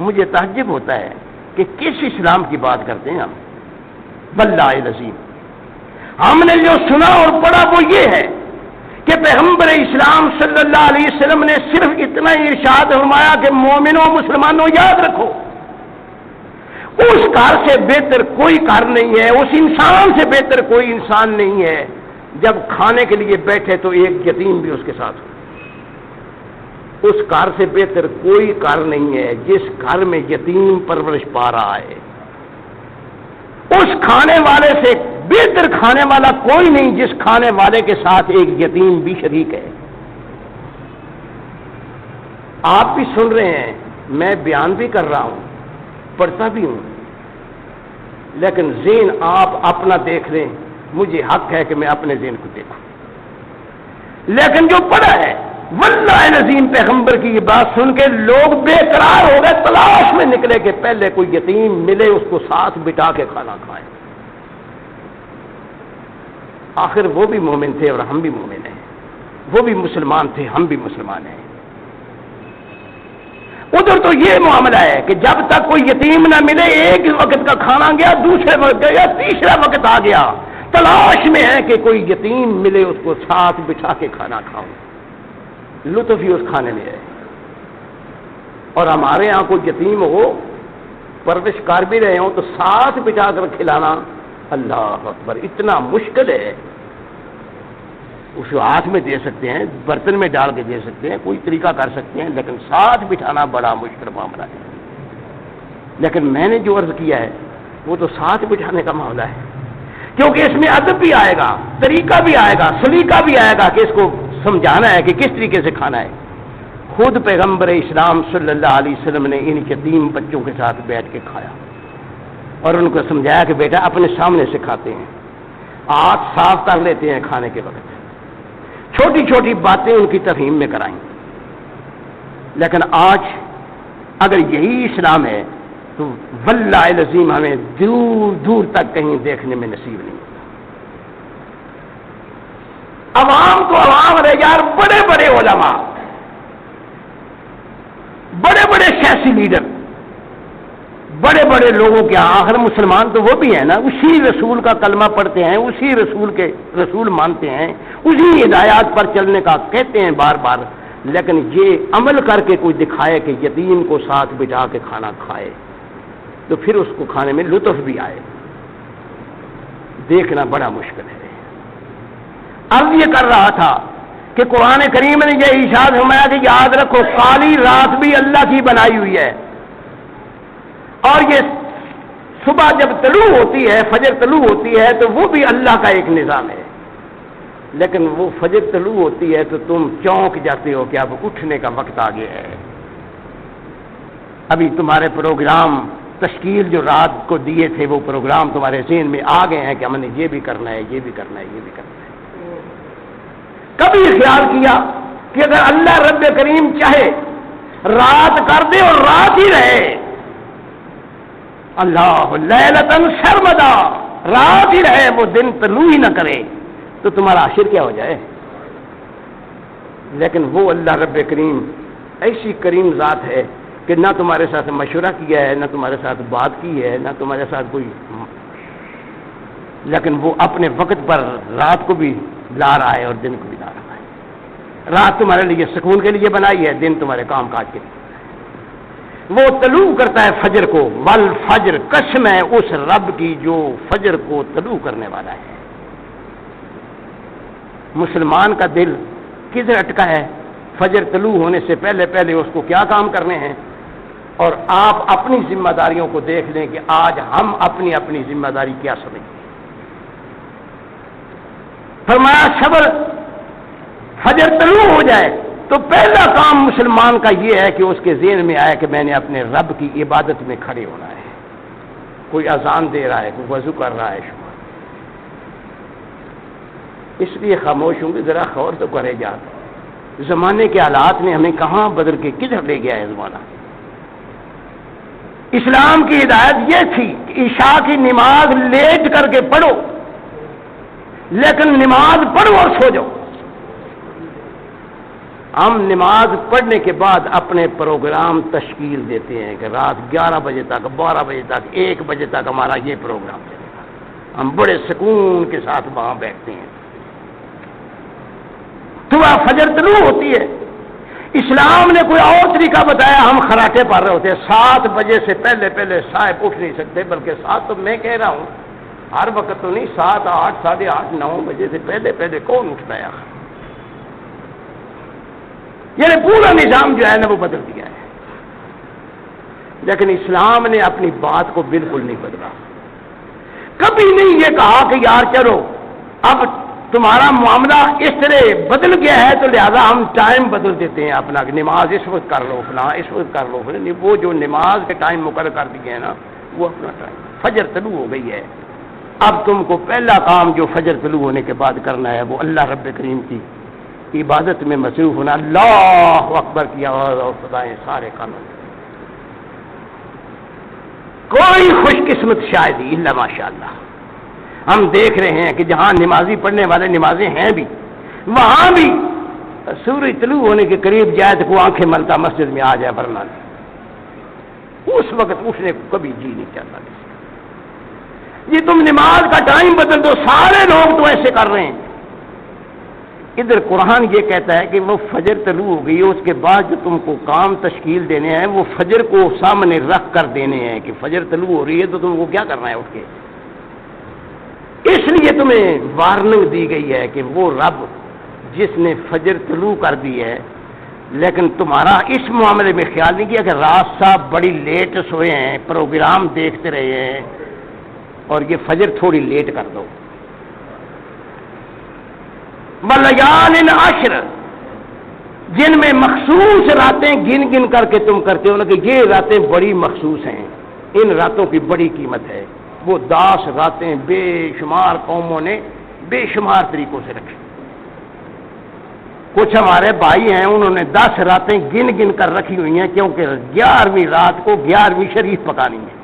مجھے تعجب ہوتا ہے کہ کس اسلام کی بات کرتے ہیں ہم، واللہ العظیم ہم نے جو سنا اور پڑھا وہ یہ ہے کہ پیغمبر اسلام صلی اللہ علیہ وسلم نے صرف اتنا ہی ارشاد فرمایا کہ مومنوں مسلمانوں یاد رکھو، اس گھر سے بہتر کوئی گھر نہیں ہے، اس انسان سے بہتر کوئی انسان نہیں ہے جب کھانے کے لیے بیٹھے تو ایک یتیم بھی اس کے ساتھ ہو۔ اس گھر سے بہتر کوئی گھر نہیں ہے جس گھر میں یتیم پرورش پا رہا ہے، اس کھانے والے سے بہتر کھانے والا کوئی نہیں جس کھانے والے کے ساتھ ایک یتیم بھی شریک ہے۔ آپ بھی سن رہے ہیں، میں بیان بھی کر رہا ہوں، پڑھتا بھی ہوں، لیکن ذہن آپ اپنا دیکھ لیں، مجھے حق ہے کہ میں اپنے ذہن کو دیکھوں، لیکن جو پڑھا ہے واللہ العظیم پیغمبر کی یہ بات سن کے لوگ بے قرار ہو گئے، تلاش میں نکلے کہ پہلے کوئی یتیم ملے اس کو ساتھ بٹھا کے کھانا کھائے۔ آخر وہ بھی مومن تھے اور ہم بھی مومن ہیں، وہ بھی مسلمان تھے ہم بھی مسلمان ہیں۔ ادھر تو یہ معاملہ ہے کہ جب تک کوئی یتیم نہ ملے، ایک وقت کا کھانا گیا، دوسرے وقت گیا، تیسرا وقت آ گیا، تلاش میں ہے کہ کوئی یتیم ملے اس کو ساتھ بٹھا کے کھانا کھاؤ، لطف ہی اس کھانے میں ہے۔ اور ہمارے یہاں کوئی یتیم ہو، پرورش کر بھی رہے ہوں تو ساتھ بٹھا کر کھلانا، اللہ اکبر، اتنا مشکل ہے۔ اس کو ہاتھ میں دے سکتے ہیں، برتن میں ڈال کے دے سکتے ہیں، کوئی طریقہ کر سکتے ہیں، لیکن ساتھ بٹھانا بڑا مشکل معاملہ ہے۔ لیکن میں نے جو عرض کیا ہے وہ تو ساتھ بٹھانے کا معاملہ ہے، کیونکہ اس میں ادب بھی آئے گا، طریقہ بھی آئے گا، سلیقہ بھی آئے گا کہ اس کو سمجھانا ہے کہ کس طریقے سے کھانا ہے۔ خود پیغمبر اسلام صلی اللہ علیہ وسلم نے ان یتیم بچوں کے ساتھ بیٹھ کے کھایا اور ان کو سمجھایا کہ بیٹا اپنے سامنے سے کھاتے ہیں، ہاتھ صاف کر لیتے ہیں کھانے کے وقت، چھوٹی چھوٹی باتیں ان کی تفہیم میں کرائیں۔ لیکن آج اگر یہی اسلام ہے تو واللہ العظیم ہمیں دور دور تک کہیں دیکھنے میں نصیب نہیں ہوتا۔ عوام تو عوام رہے یار، بڑے بڑے علماء، بڑے بڑے سیاسی لیڈر، بڑے بڑے لوگوں کے آخر مسلمان تو وہ بھی ہیں نا، اسی رسول کا کلمہ پڑھتے ہیں، اسی رسول مانتے ہیں، اسی ہدایات پر چلنے کا کہتے ہیں بار بار، لیکن یہ عمل کر کے کوئی دکھائے کہ یتیم کو ساتھ بٹھا کے کھانا کھائے تو پھر اس کو کھانے میں لطف بھی آئے، دیکھنا بڑا مشکل ہے۔ عرض یہ کر رہا تھا کہ قرآن کریم نے یہ ارشاد فرمایا کہ یاد رکھو کالی رات بھی اللہ کی بنائی ہوئی ہے، اور یہ صبح جب طلوع ہوتی ہے، فجر طلوع ہوتی ہے تو وہ بھی اللہ کا ایک نظام ہے، لیکن وہ فجر طلوع ہوتی ہے تو تم چونک جاتے ہو کہ اب اٹھنے کا وقت آ گیا ہے۔ ابھی تمہارے پروگرام تشکیل جو رات کو دیے تھے وہ پروگرام تمہارے ذہن میں آ گئے ہیں کہ ہم نے یہ بھی کرنا ہے، یہ بھی کرنا ہے، یہ بھی کرنا ہے۔ کبھی خیال کیا کہ اگر اللہ رب کریم چاہے رات کر دے اور رات ہی رہے، اللہ لیلۃ سرمدا، رات ہی رہے، وہ دن طلوع ہی نہ کرے تو تمہارا عاشر کیا ہو جائے؟ لیکن وہ اللہ رب کریم ایسی کریم ذات ہے کہ نہ تمہارے ساتھ مشورہ کیا ہے، نہ تمہارے ساتھ بات کی ہے، نہ تمہارے ساتھ کوئی، لیکن وہ اپنے وقت پر رات کو بھی لا رہا ہے اور دن کو بھی لا رہا ہے۔ رات تمہارے لیے سکون کے لیے بنائی ہے، دن تمہارے کام کاج کے لیے۔ وہ طلوع کرتا ہے فجر کو، والفجر، قسم ہے اس رب کی جو فجر کو طلوع کرنے والا ہے۔ مسلمان کا دل کدھر اٹکا ہے؟ فجر طلوع ہونے سے پہلے پہلے اس کو کیا کام کرنے ہیں، اور آپ اپنی ذمہ داریوں کو دیکھ لیں کہ آج ہم اپنی اپنی ذمہ داری کیا سمجھیں۔ فرمایا صبر، فجر طلوع ہو جائے تو پہلا کام مسلمان کا یہ ہے کہ اس کے ذہن میں آئے کہ میں نے اپنے رب کی عبادت میں کھڑے ہونا ہے۔ کوئی اذان دے رہا ہے، کوئی وضو کر رہا ہے، اس لیے خاموش ہوں گے، ذرا غور تو کرے جا، زمانے کے حالات نے ہمیں کہاں بدل کے کدھر لے گیا ہے زمانہ۔ اسلام کی ہدایت یہ تھی کہ عشاء کی نماز لیٹ کر کے پڑھو، لیکن نماز پڑھو اور سو جاؤ۔ ہم نماز پڑھنے کے بعد اپنے پروگرام تشکیل دیتے ہیں کہ رات 11 بجے تک، 12 بجے تک، 1 بجے تک ہمارا یہ پروگرام چلے گا، ہم بڑے سکون کے ساتھ وہاں بیٹھتے ہیں۔ صبح فجر طلوع ہوتی ہے، اسلام نے کوئی اور طریقہ بتایا، ہم خراٹے پڑھ رہے ہوتے ہیں، 7 بجے سے پہلے پہلے صاحب اٹھ نہیں سکتے، بلکہ 7 تو میں کہہ رہا ہوں ہر وقت تو نہیں، 7، 8، 8:30، 9 بجے سے پہلے پہلے کون اٹھتا ہے؟ یعنی پورا نظام جو ہے نا وہ بدل دیا ہے، لیکن اسلام نے اپنی بات کو بالکل نہیں بدلا۔ کبھی نہیں یہ کہا کہ یار چلو اب تمہارا معاملہ اس طرح بدل گیا ہے تو لہذا ہم ٹائم بدل دیتے ہیں اپنا، نماز اس وقت کر لو، فلاں اس وقت کر لو، وہ جو نماز کے ٹائم مقرر کر دیے ہیں نا وہ اپنا ٹائم، فجر طلوع ہو گئی ہے، اب تم کو پہلا کام جو فجر طلوع ہونے کے بعد کرنا ہے وہ اللہ رب کریم کی عبادت میں مصروف ہونا، اللہ اکبر کی آواز اور خدائیں سارے قانون۔ کوئی خوش قسمت شاید ہی الا ماشاءاللہ، ہم دیکھ رہے ہیں کہ جہاں نمازی پڑھنے والے نمازیں ہیں بھی، وہاں بھی سورج طلوع ہونے کے قریب جائے تو آنکھیں ملتا مسجد میں آ جائے، ورنہ اس وقت اٹھنے کو کبھی جی نہیں چاہتا۔ یہ تم نماز کا ٹائم بدل دو، سارے لوگ تو ایسے کر رہے ہیں۔ ادھر قرآن یہ کہتا ہے کہ وہ فجر طلوع ہو گئی، اس کے بعد جو تم کو کام تشکیل دینے ہیں وہ فجر کو سامنے رکھ کر دینے ہیں کہ فجر طلوع ہو رہی ہے تو تم کو کیا کرنا ہے اٹھ کے۔ اس لیے تمہیں وارننگ دی گئی ہے کہ وہ رب جس نے فجر طلوع کر دی ہے، لیکن تمہارا اس معاملے میں خیال نہیں کیا کہ رات صاحب بڑی لیٹ سوئے ہیں، پروگرام دیکھتے رہے ہیں اور یہ فجر تھوڑی لیٹ کر دو۔ وَلَيَالٍ عَشْرٍ، جن میں مخصوص راتیں گن گن کر کے تم کرتے ہو نا کہ یہ راتیں بڑی مخصوص ہیں، ان راتوں کی بڑی قیمت ہے۔ وہ 10 راتیں بے شمار قوموں نے بے شمار طریقوں سے رکھی۔ کچھ ہمارے بھائی ہیں انہوں نے 10 راتیں گن گن کر رکھی ہوئی ہیں کیونکہ 11ویں رات کو 11ویں شریف پکانی ہے۔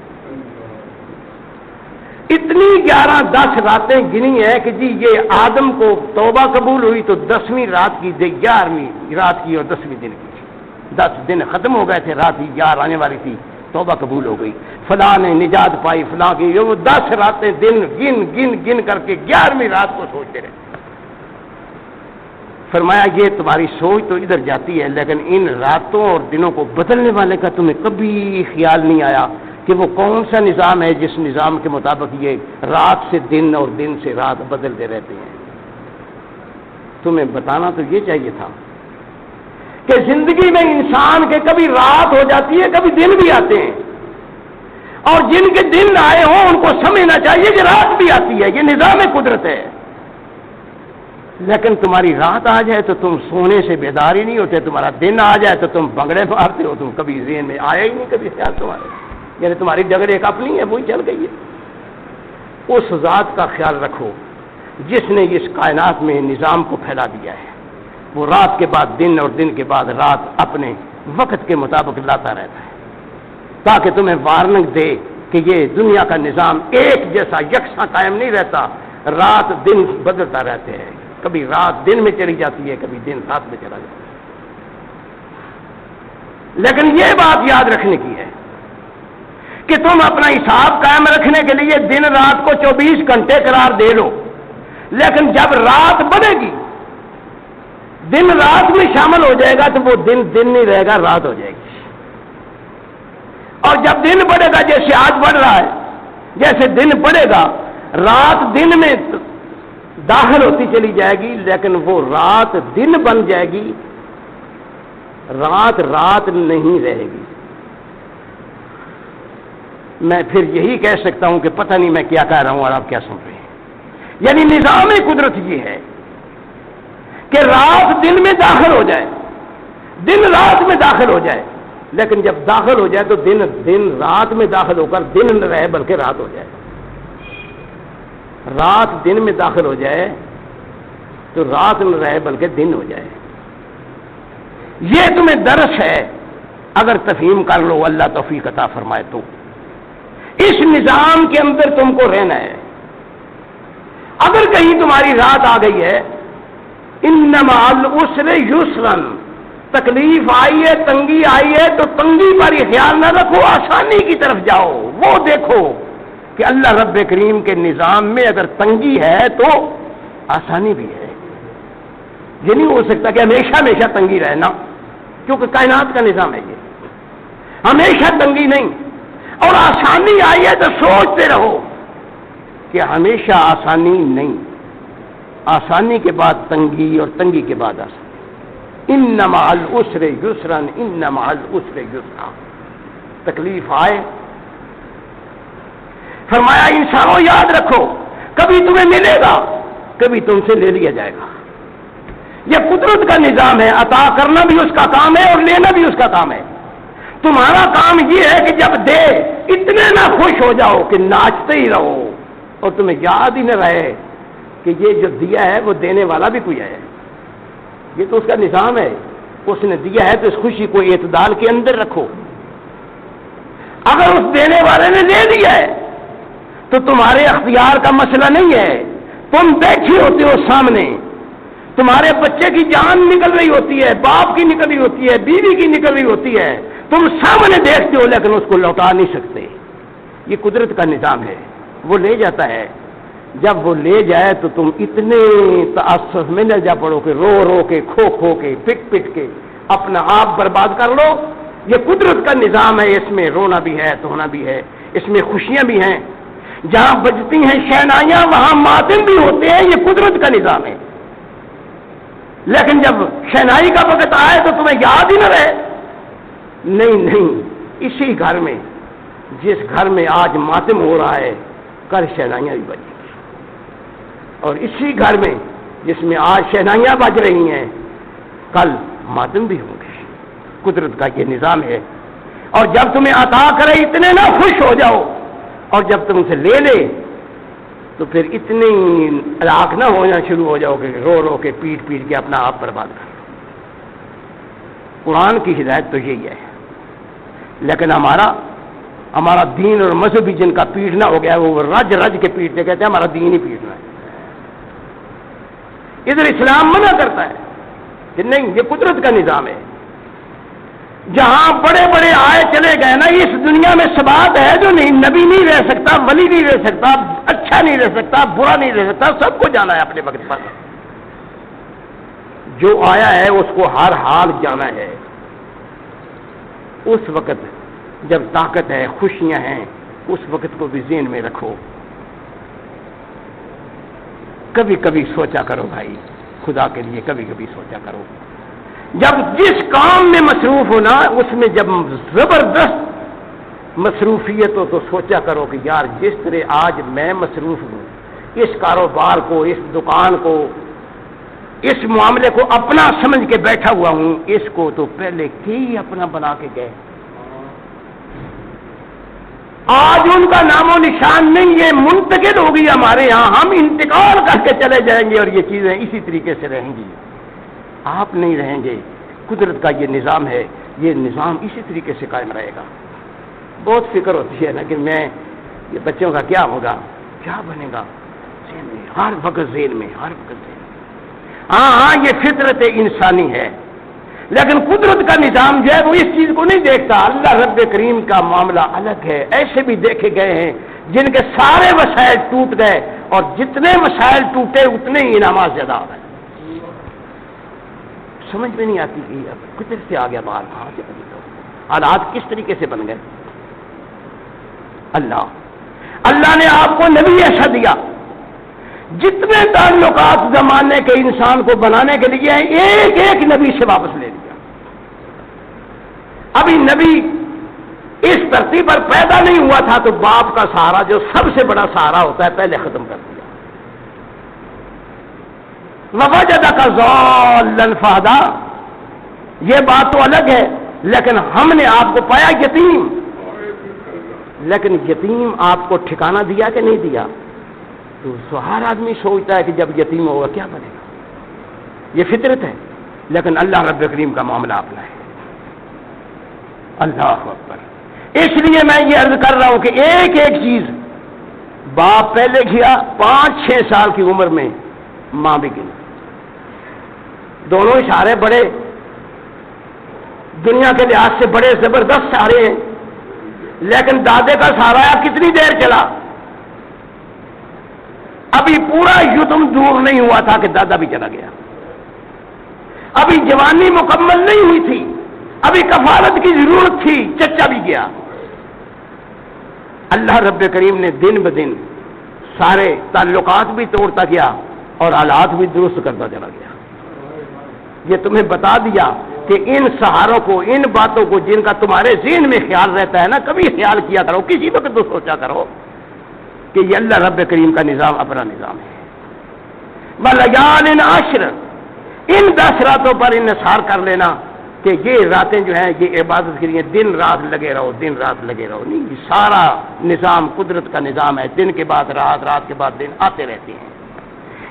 اتنی 11-10 راتیں گنی ہے کہ جی یہ آدم کو توبہ قبول ہوئی تو 10ویں رات کی 11ویں رات کی اور 10ویں دن کی 10 دن ختم ہو گئے تھے، رات ہی 11 آنے والی تھی، توبہ قبول ہو گئی، فلاں نے نجات پائی، فلاں کی، وہ 10 راتیں دن گن کر کے 11ویں رات کو سوچتے رہے۔ فرمایا یہ تمہاری سوچ تو ادھر جاتی ہے، لیکن ان راتوں اور دنوں کو بدلنے والے کا تمہیں کبھی خیال نہیں آیا کہ وہ کون سا نظام ہے جس نظام کے مطابق یہ رات سے دن اور دن سے رات بدلتے رہتے ہیں۔ تمہیں بتانا تو یہ چاہیے تھا کہ زندگی میں انسان کے کبھی رات ہو جاتی ہے، کبھی دن بھی آتے ہیں، اور جن کے دن آئے ہوں ان کو سمجھنا چاہیے کہ رات بھی آتی ہے، یہ نظام قدرت ہے۔ لیکن تمہاری رات آ جائے تو تم سونے سے بیدار ہی نہیں ہوتے، تمہارا دن آ جائے تو تم بنگڑے مارتے ہو، تم کبھی ذہن میں آیا ہی نہیں کبھی خیال تمہارے، یعنی تمہاری ڈگر ایک اپنی ہے، وہی چل گئی ہے۔ اس ذات کا خیال رکھو جس نے اس کائنات میں نظام کو پھیلا دیا ہے، وہ رات کے بعد دن اور دن کے بعد رات اپنے وقت کے مطابق لاتا رہتا ہے، تاکہ تمہیں وارننگ دے کہ یہ دنیا کا نظام ایک جیسا یکساں قائم نہیں رہتا، رات دن بدلتا رہتے ہیں، کبھی رات دن میں چلی جاتی ہے، کبھی دن رات میں چلا جاتا ہے۔ لیکن یہ بات یاد رکھنے کی ہے کہ تم اپنا حساب قائم رکھنے کے لیے دن رات کو 24 گھنٹے قرار دے لو، لیکن جب رات بڑھے گی، دن رات میں شامل ہو جائے گا تو وہ دن نہیں رہے گا، رات ہو جائے گی۔ اور جب دن بڑھے گا، جیسے آج بڑھ رہا ہے، جیسے دن بڑھے گا، رات دن میں داخل ہوتی چلی جائے گی، لیکن وہ رات دن بن جائے گی، رات نہیں رہے گی۔ میں پھر یہی کہہ سکتا ہوں کہ پتہ نہیں میں کیا کہہ رہا ہوں اور آپ کیا سن رہے ہیں۔ یعنی نظام قدرت یہ ہے کہ رات دن میں داخل ہو جائے، دن رات میں داخل ہو جائے، لیکن جب داخل ہو جائے تو دن رات میں داخل ہو کر دن نہ رہے بلکہ رات ہو جائے، رات دن میں داخل ہو جائے تو رات نہ رہے بلکہ دن ہو جائے۔ یہ تمہیں درس ہے، اگر تفہیم کر لو، اللہ توفیق عطا فرمائے تو اس نظام کے اندر تم کو رہنا ہے۔ اگر کہیں تمہاری رات آ گئی ہے، انما العسر یسرا، تکلیف آئی ہے، تنگی آئی ہے، تو تنگی پر ہی خیال نہ رکھو، آسانی کی طرف جاؤ۔ وہ دیکھو کہ اللہ رب کریم کے نظام میں اگر تنگی ہے تو آسانی بھی ہے۔ یہ نہیں ہو سکتا کہ ہمیشہ تنگی رہنا، کیونکہ کائنات کا نظام ہے، یہ ہمیشہ تنگی نہیں۔ اور آسانی آئی ہے تو سوچتے رہو کہ ہمیشہ آسانی نہیں، آسانی کے بعد تنگی اور تنگی کے بعد آسانی۔ ان مع العسر یسرا، ان مع العسر یسرا، تکلیف آئے، فرمایا انسانوں یاد رکھو کبھی تمہیں ملے گا، کبھی تم سے لے لیا جائے گا۔ یہ قدرت کا نظام ہے، عطا کرنا بھی اس کا کام ہے اور لینا بھی اس کا کام ہے۔ تمہارا کام یہ ہے کہ جب دے اتنے نہ خوش ہو جاؤ کہ ناچتے ہی رہو، اور تمہیں یاد ہی نہ رہے کہ یہ جو دیا ہے وہ دینے والا بھی کوئی ہے، یہ تو اس کا نظام ہے، اس نے دیا ہے تو اس خوشی کو اعتدال کے اندر رکھو۔ اگر اس دینے والے نے لے لیا ہے تو تمہارے اختیار کا مسئلہ نہیں ہے، تم بیٹھے ہوتے ہو سامنے، تمہارے بچے کی جان نکل رہی ہوتی ہے، باپ کی نکل رہی ہوتی ہے، بیوی کی نکل رہی ہوتی ہے، تم سامنے دیکھتے ہو لیکن اس کو لوٹا نہیں سکتے۔ یہ قدرت کا نظام ہے، وہ لے جاتا ہے۔ جب وہ لے جائے تو تم اتنے تأسف میں نہ جا پڑو کہ رو رو کے، کھو کے، پٹ کے اپنا آپ برباد کر لو۔ یہ قدرت کا نظام ہے، اس میں رونا بھی ہے، دھونا بھی ہے، اس میں خوشیاں بھی ہیں، جہاں بجتی ہیں شہنائیاں وہاں ماتم بھی ہوتے ہیں، یہ قدرت کا نظام ہے۔ لیکن جب شہنائی کا وقت آئے تو تمہیں یاد ہی نہ رہے، نہیں، اسی گھر میں، جس گھر میں آج ماتم ہو رہا ہے، کل شہنائیاں بھی بجیں گی، اور اسی گھر میں جس میں آج شہنائیاں بج رہی ہیں، کل ماتم بھی ہوں گے۔ قدرت کا یہ نظام ہے۔ اور جب تمہیں عطا کرے اتنے نہ خوش ہو جاؤ، اور جب تم سے لے لے تو پھر اتنی ہلاک نہ ہونا شروع ہو جاؤ کہ رو رو کے، پیٹ کے اپنا آپ برباد کر لو۔ قرآن کی ہدایت تو یہی ہے، لیکن ہمارا ہمارا دین اور مذہب بھی جن کا پیٹنا ہو گیا ہے وہ رج رج کے پیٹتے کہتے ہیں ہمارا دین ہی پیٹنا ہے. ادھر اسلام منع کرتا ہے کہ نہیں یہ قدرت کا نظام ہے. جہاں بڑے بڑے آئے چلے گئے نا اس دنیا میں ثبات ہے جو نہیں. نبی نہیں رہ سکتا, ولی نہیں رہ سکتا, اچھا نہیں رہ سکتا, برا نہیں رہ سکتا, سب کو جانا ہے اپنے وقت پر. جو آیا ہے اس کو ہر حال جانا ہے. اس وقت جب طاقت ہے, خوشیاں ہیں, اس وقت کو بھی ذہن میں رکھو. کبھی کبھی سوچا کرو بھائی, خدا کے لیے کبھی کبھی سوچا کرو. جب جس کام میں مصروف ہونا اس میں جب زبردست مصروفیت ہو تو سوچا کرو کہ یار جس طرح آج میں مصروف ہوں, اس کاروبار کو, اس دکان کو, اس معاملے کو اپنا سمجھ کے بیٹھا ہوا ہوں, اس کو تو پہلے کی اپنا بنا کے گئے. آج ان کا نام و نشان نہیں, یہ منتقل ہوگی ہمارے یہاں, ہم انتقال کر کے چلے جائیں گے اور یہ چیزیں اسی طریقے سے رہیں گی. آپ نہیں رہیں گے. قدرت کا یہ نظام ہے, یہ نظام اسی طریقے سے قائم رہے گا. بہت فکر ہوتی ہے نا کہ میں یہ بچوں کا کیا ہوگا, کیا بنے گا, ذہن میں ہر وقت, ذہن میں ہر وقت ذہن میں. ہاں یہ فطرت انسانی ہے, لیکن قدرت کا نظام جو ہے وہ اس چیز کو نہیں دیکھتا. اللہ رب کریم کا معاملہ الگ ہے. ایسے بھی دیکھے گئے ہیں جن کے سارے وسائل ٹوٹ گئے اور جتنے وسائل ٹوٹے اتنے ہی انعامات زیادہ آ گئے. سمجھ میں نہیں آتی کہ اب کدھر سے آ گیا باہر, کہاں سے بنے گا, حالات کس طریقے سے بن گئے. اللہ نے آپ کو نبی ایسا دیا, جتنے تعلقات زمانے کے انسان کو بنانے کے لیے ایک ایک نبی سے واپس لے لیا. ابھی نبی اس دھرتی پر پیدا نہیں ہوا تھا تو باپ کا سہارا جو سب سے بڑا سہارا ہوتا ہے پہلے ختم کر دیا. وَوَجَدَكَ ضَالًّا فَهَدَىٰ, یہ بات تو الگ ہے, لیکن ہم نے آپ کو پایا یتیم. لیکن یتیم آپ کو ٹھکانہ دیا کہ نہیں دیا؟ تو ہر آدمی سوچتا ہے کہ جب یتیم ہوگا کیا بنے گا. یہ فطرت ہے, لیکن اللہ رب کریم کا معاملہ اپنا ہے. اللہ اکبر. اس لیے میں یہ عرض کر رہا ہوں کہ ایک ایک چیز, باپ پہلے کیا 5-6 سال کی عمر میں ماں بھی گئی. دونوں اشارے بڑے دنیا کے لحاظ سے بڑے زبردست سہارے ہیں, لیکن دادے کا سہارا کتنی دیر چلا. ابھی پورا یتم دور نہیں ہوا تھا کہ دادا بھی چلا گیا. ابھی جوانی مکمل نہیں ہوئی تھی, ابھی کفالت کی ضرورت تھی, چچا بھی گیا. اللہ رب کریم نے دن بدن سارے تعلقات بھی توڑتا گیا اور حالات بھی درست کرتا چلا گیا. یہ تمہیں بتا دیا کہ ان سہاروں کو, ان باتوں کو جن کا تمہارے ذہن میں خیال رہتا ہے نا, کبھی خیال کیا کرو, کسی وقت تو سوچا کرو کہ یہ اللہ رب کریم کا نظام اپنا نظام ہے. وَلَيَالٍ عَشْرٍ, ان 10 راتوں پر انحصار کر لینا کہ یہ راتیں جو ہیں یہ عبادت کے لیے دن رات لگے رہو, دن رات لگے رہو. نہیں, یہ سارا نظام قدرت کا نظام ہے. دن کے بعد رات, رات کے بعد دن آتے رہتے ہیں.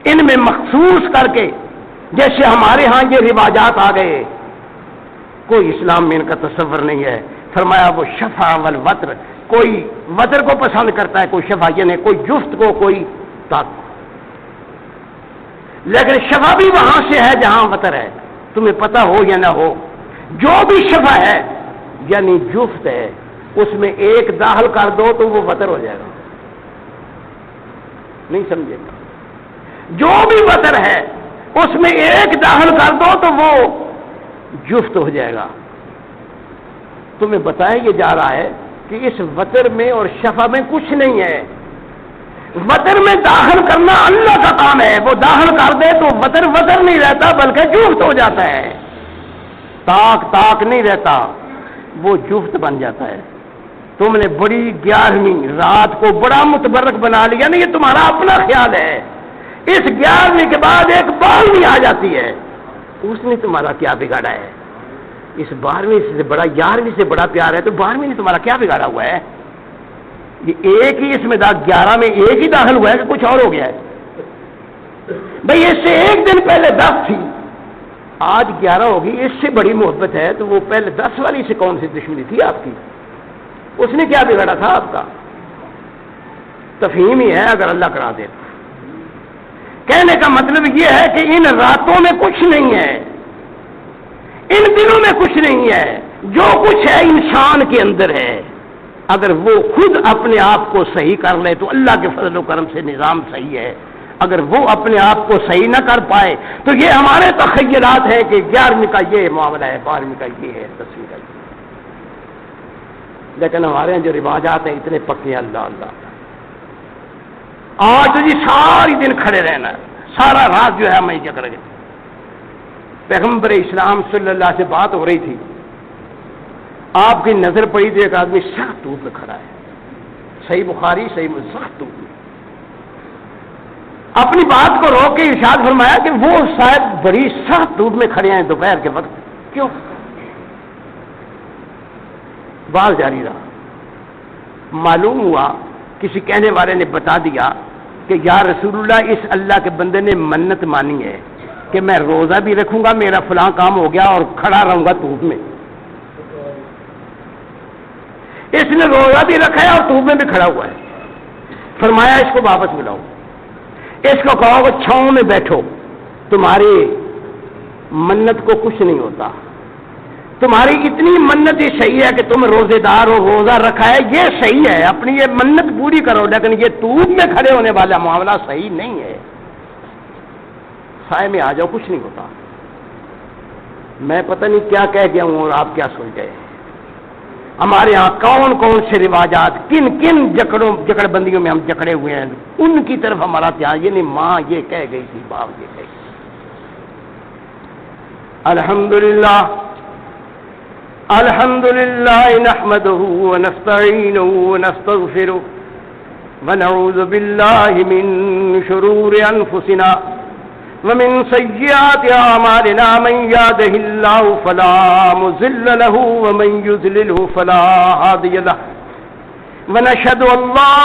ان میں مخصوص کر کے جیسے ہمارے ہاں یہ رواجات آ گئے, کوئی اسلام میں ان کا تصور نہیں ہے. فرمایا وہ شفع والوتر, کوئی وتر کو پسند کرتا ہے, کوئی شفع یعنی کوئی جفت کو, کوئی طاق. لیکن شفع بھی وہاں سے ہے جہاں وتر ہے, تمہیں پتہ ہو یا نہ ہو. جو بھی شفع ہے یعنی جفت ہے, اس میں ایک داخل کر دو تو وہ وتر ہو جائے گا. نہیں سمجھے گا؟ جو بھی وتر ہے اس میں ایک داخل کر دو تو وہ جفت ہو جائے گا. تمہیں بتایا یہ جا رہا ہے کہ اس وتر میں اور شفع میں کچھ نہیں ہے. وتر میں داخل کرنا اللہ کا کام ہے, وہ داخل کر دے تو وتر وتر نہیں رہتا بلکہ جفت ہو جاتا ہے. طاق طاق نہیں رہتا, وہ جفت بن جاتا ہے. تم نے بڑی 11ویں رات کو بڑا متبرک بنا لیا نا, یہ تمہارا اپنا خیال ہے. اس 11ویں کے بعد ایک 12ویں آ جاتی ہے, اس نے تمہارا کیا بگاڑا ہے؟ اس 12ویں سے بڑا 11ویں سے بڑا پیار ہے تو 12ویں نے تمہارا کیا بگاڑا ہوا ہے؟ یہ ایک ہی اس میں 11 میں ایک ہی داخل ہوا ہے کہ کچھ اور ہو گیا ہے؟ بھئی اس سے ایک دن پہلے 10 تھی, آج 11 ہوگی, اس سے بڑی محبت ہے تو وہ پہلے 10 والی سے کون سی دشمنی تھی آپ کی؟ اس نے کیا بگڑا تھا آپ کا؟ تفہیم ہی ہے اگر اللہ کرا دے. کہنے کا مطلب یہ ہے کہ ان راتوں میں کچھ نہیں ہے، ان دنوں میں کچھ نہیں ہے، جو کچھ ہے انسان کے اندر ہے. اگر وہ خود اپنے آپ کو صحیح کر لے تو اللہ کے فضل و کرم سے نظام صحیح ہے. اگر وہ اپنے آپ کو صحیح نہ کر پائے تو یہ ہمارے تخیلات ہیں کہ 11ویں کا یہ معاملہ ہے، 12ویں کا یہ ہے، 10ویں کا یہ. لیکن ہمارے یہاں جو رواجات ہیں اتنے پکے ہیں. اللہ اللہ آج تو جی ساری دن کھڑے رہنا ہے، سارا رات جو ہے ہمیں جکڑ گئے. پیغمبر اسلام صلی اللہ سے بات ہو رہی تھی، آپ کی نظر پڑی تو ایک آدمی سخت دھوپ میں کھڑا ہے. صحیح بخاری صحیح مسلم، سخت دھوپ میں. اپنی بات کو روک کے ارشاد فرمایا کہ وہ شاید بڑی سخت دھوپ میں کھڑے ہیں دوپہر کے وقت. کیوں؟ بات جاری رہا. معلوم ہوا کسی کہنے والے نے بتا دیا کہ یا رسول اللہ اس اللہ کے بندے نے منت مانی ہے کہ میں روزہ بھی رکھوں گا، میرا فلاں کام ہو گیا اور کھڑا رہوں گا دھوپ میں. اس نے روزہ بھی رکھا ہے اور دھوپ میں بھی کھڑا ہوا ہے. فرمایا اس کو واپس بلاؤ، اس کو کہو کہ چھاؤں میں بیٹھو، تمہاری منت کو کچھ نہیں ہوتا. تمہاری اتنی منت یہ صحیح ہے کہ تم روزے دار ہو، روزہ رکھا ہے، یہ صحیح ہے، اپنی یہ منت پوری کرو، لیکن یہ دھوپ میں کھڑے ہونے والا معاملہ صحیح نہیں ہے. سائے میں آ جاؤ، کچھ نہیں ہوتا. میں پتہ نہیں کیا کہہ گیا ہوں اور آپ کیا سوچ گئے. ہمارے ہاں کون کون سے رواجات، کن کن جکڑ بندیوں میں ہم جکڑے ہوئے ہیں، ان کی طرف ہمارا دھیان. یہ نہیں ماں یہ کہہ گئی تھی، باپ یہ کہہ گئی. الحمدللہ الحمدللہ نحمده ونستعینه ونستغفره ونعوذ باللہ من شرور انفسنا ومن سیئات اعمالنا من یهده اللہ فلا مضل له ومن یضلله فلا هادی له ونشهد ان لا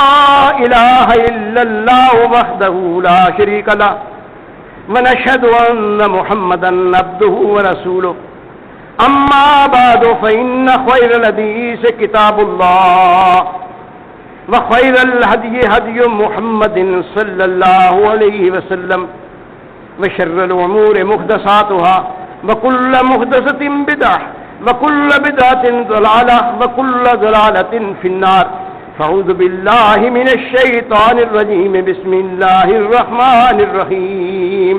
الہ الا اللہ وحدہ لا شریک له ونشهد ان محمدا عبدہ ورسولہ. اما بعد فإن خير الحديث كتاب الله وخير الهدي هدي محمد صلى الله عليه وسلم وشر الأمور محدثاتها وكل محدثة بدعة وكل بدعة ضلالة وكل ضلالة في النار. فأعوذ بالله من الشيطان الرجيم. بسم الله الرحمن الرحيم.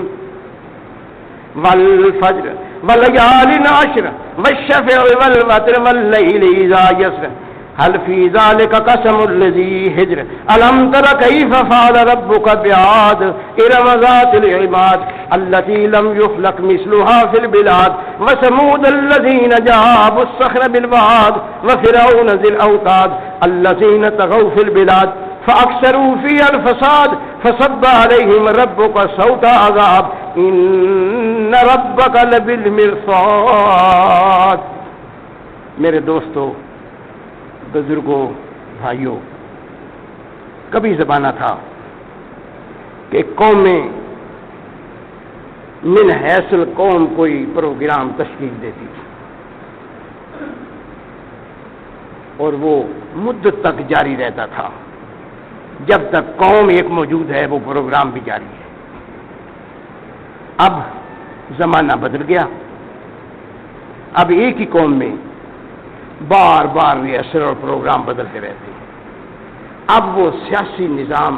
والفجر والليال عشر والشفع والوتر والليل إذا يسر هل في ذلك قسم الذي هجر ألم تر كيف فعل ربك بعاد إرم ذات العماد التي لم يخلق مثلها في البلاد وثمود الذين جابوا الصخر بالواد وفرعون ذي الأوتاد الذين طغوا في البلاد فأكثروا فيها الفساد فصب عليهم ربك صوت عذاب إن ربك لبالمرصاد. میرے دوستو، بزرگوں، بھائیوں، کبھی زمانہ تھا کہ قومیں من حیث القوم کوئی پروگرام تشکیل دیتی تھی اور وہ مدت تک جاری رہتا تھا. جب تک قوم ایک موجود ہے وہ پروگرام بھی جاری ہے. اب زمانہ بدل گیا. اب ایک ہی قوم میں بار بار ریاست اور پروگرام بدلتے رہتے ہیں. اب وہ سیاسی نظام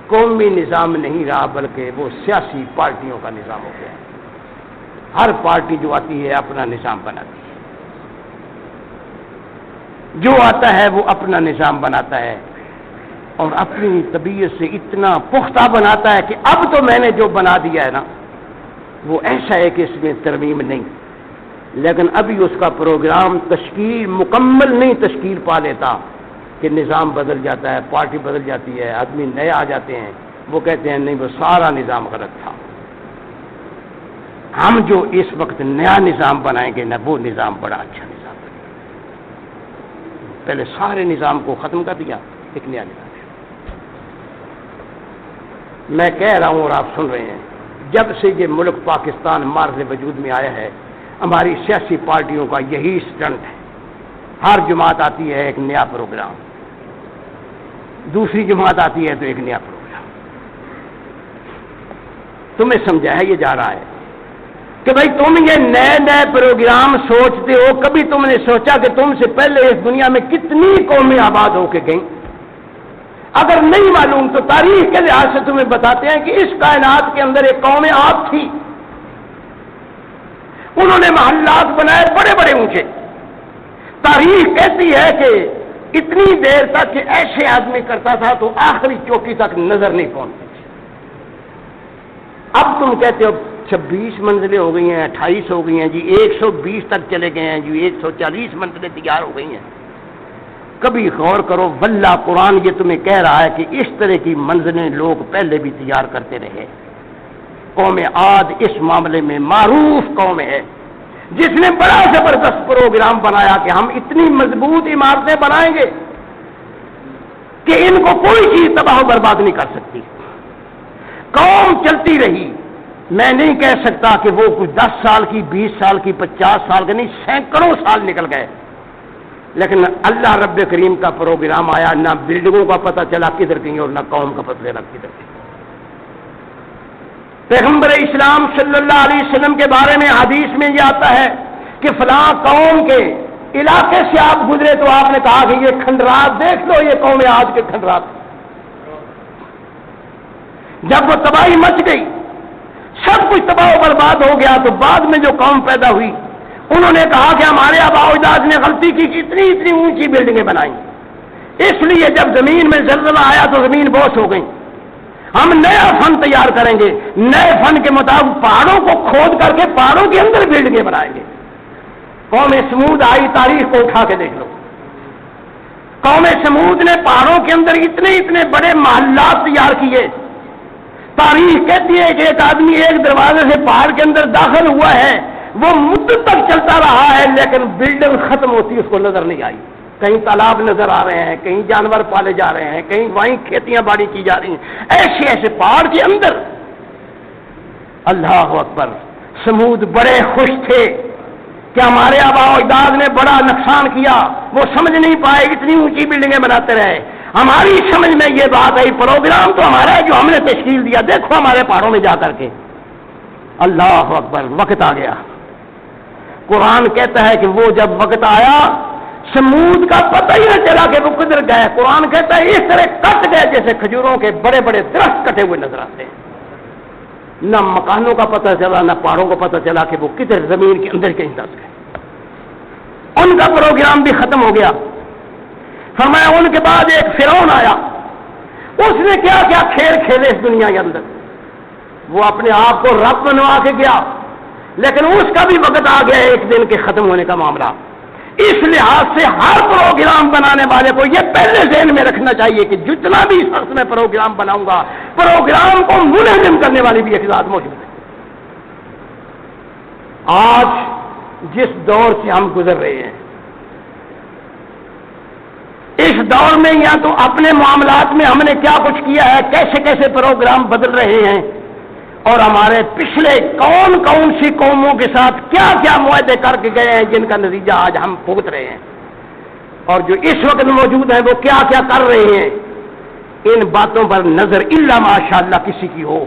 قومی نظام نہیں رہا بلکہ وہ سیاسی پارٹیوں کا نظام ہو گیا. ہر پارٹی جو آتی ہے اپنا نظام بناتی ہے، جو آتا ہے وہ اپنا نظام بناتا ہے اور اپنی طبیعت سے اتنا پختہ بناتا ہے کہ اب تو میں نے جو بنا دیا ہے نا وہ ایسا ہے کہ اس میں ترمیم نہیں. لیکن ابھی اس کا پروگرام تشکیل مکمل نہیں تشکیل پا لیتا کہ نظام بدل جاتا ہے، پارٹی بدل جاتی ہے، آدمی نئے آ جاتے ہیں، وہ کہتے ہیں نہیں وہ سارا نظام غلط تھا. ہم جو اس وقت نیا نظام بنائیں گے نا وہ نظام بڑا اچھا نظام بنے گا. پہلے سارے نظام کو ختم کر دیا، ایک نیا نظام. میں کہہ رہا ہوں اور آپ سن رہے ہیں، جب سے یہ ملک پاکستان مارز وجود میں آیا ہے ہماری سیاسی پارٹیوں کا یہی سٹنٹ ہے. ہر جماعت آتی ہے ایک نیا پروگرام، دوسری جماعت آتی ہے تو ایک نیا پروگرام. تمہیں سمجھایا یہ جا رہا ہے کہ بھائی تم یہ نئے نئے پروگرام سوچتے ہو، کبھی تم نے سوچا کہ تم سے پہلے اس دنیا میں کتنی قومیں آباد ہو کے گئیں؟ اگر نہیں معلوم تو تاریخ کے لحاظ سے تمہیں بتاتے ہیں کہ اس کائنات کے اندر ایک قوم عاد تھی. انہوں نے محلات بنائے بڑے بڑے اونچے. تاریخ کہتی ہے کہ اتنی دیر تک کہ ایسے آدمی کرتا تھا تو آخری چوٹی تک نظر نہیں پہنچتی تھی. اب تم کہتے ہو 26 منزلیں ہو گئی ہیں، 28 ہو گئی ہیں جی، 120 تک چلے گئے ہیں جی، 140 منزلیں تیار ہو گئی ہیں. کبھی غور کرو، واللہ قرآن یہ تمہیں کہہ رہا ہے کہ اس طرح کی منزلیں لوگ پہلے بھی تیار کرتے رہے. قوم عاد اس معاملے میں معروف قوم ہے جس نے بڑا زبردست پروگرام بنایا کہ ہم اتنی مضبوط عمارتیں بنائیں گے کہ ان کو کوئی چیز تباہ و برباد نہیں کر سکتی. قوم چلتی رہی. میں نہیں کہہ سکتا کہ وہ کچھ 10 سال کی، 20 سال کی، 50 سال کی نہیں، سینکڑوں سال نکل گئے، لیکن اللہ رب کریم کا پروگرام آیا. نہ بلڈنگوں کا پتہ چلا کدھر گئی اور نہ قوم کا پتہ چلا کدھر گئی. پیغمبر اسلام صلی اللہ علیہ وسلم کے بارے میں حدیث میں یہ آتا ہے کہ فلاں قوم کے علاقے سے آپ گزرے تو آپ نے کہا کہ یہ کھنڈرات دیکھ لو، یہ قوم عاد کے کھنڈرات. جب وہ تباہی مچ گئی، سب کچھ تباہ و برباد ہو گیا، تو بعد میں جو قوم پیدا ہوئی انہوں نے کہا کہ ہمارے آباء و اجداد نے غلطی کی کہ اتنی اتنی اونچی بلڈنگیں بنائیں، اس لیے جب زمین میں زلزلہ آیا تو زمین بوس ہو گئی. ہم نیا فن تیار کریں گے، نئے فن کے مطابق پہاڑوں کو کھود کر کے پہاڑوں کے اندر بلڈنگیں بنائیں گے. قوم سمود آئی، تاریخ کو اٹھا کے دیکھ لو. قوم سمود نے پہاڑوں کے اندر اتنے اتنے بڑے محلات تیار کیے. تاریخ کہتی ہے کہ ایک آدمی ایک دروازے سے پہاڑ کے اندر داخل ہوا ہے، وہ مدت تک چلتا رہا ہے لیکن بلڈنگ ختم ہوتی اس کو نظر نہیں آئی. کہیں تالاب نظر آ رہے ہیں، کہیں جانور پالے جا رہے ہیں، کہیں وہیں کھیتیاں باڑی کی جا رہی ہیں، ایسے ایسے پہاڑ کے اندر. اللہ اکبر. سمود بڑے خوش تھے کہ ہمارے آباء و اجداد نے بڑا نقصان کیا، وہ سمجھ نہیں پائے، اتنی اونچی بلڈنگیں بناتے رہے. ہماری سمجھ میں یہ بات آئی، پروگرام تو ہمارا ہے جو ہم نے تشکیل دیا، دیکھو ہمارے پہاڑوں میں جا کر کے. اللہ اکبر. وقت آ گیا. قرآن کہتا ہے کہ وہ جب وقت آیا سمود کا پتہ ہی نہ چلا کہ وہ کدھر گئے. قرآن کہتا ہے اس طرح کٹ گئے جیسے کھجوروں کے بڑے بڑے درخت کٹے ہوئے نظر آتے ہیں. نہ مکانوں کا پتہ چلا، نہ پہاڑوں کا پتہ چلا کہ وہ کدھر زمین کے اندر کہیں دس گئے. ان کا پروگرام بھی ختم ہو گیا. فرمایا ان کے بعد ایک فرعون آیا، اس نے کیا کیا کھیل کھیلے اس دنیا کے اندر. وہ اپنے آپ کو رب بنوا کے گیا، لیکن اس کا بھی وقت آ گیا ایک دن کے ختم ہونے کا معاملہ. اس لحاظ سے ہر پروگرام بنانے والے کو یہ پہلے ذہن میں رکھنا چاہیے کہ جتنا بھی اس وقت میں پروگرام بناؤں گا، پروگرام کو منہدم کرنے والی بھی ایک ذات موجود ہے. آج جس دور سے ہم گزر رہے ہیں، اس دور میں یا تو اپنے معاملات میں ہم نے کیا کچھ کیا ہے، کیسے کیسے پروگرام بدل رہے ہیں، اور ہمارے پچھلے کون کون سی قوموں کے ساتھ کیا کیا معاہدے کر کے گئے ہیں جن کا نتیجہ آج ہم بھگت رہے ہیں، اور جو اس وقت موجود ہیں وہ کیا کیا کر رہے ہیں. ان باتوں پر نظر الا ماشاءاللہ کسی کی ہو،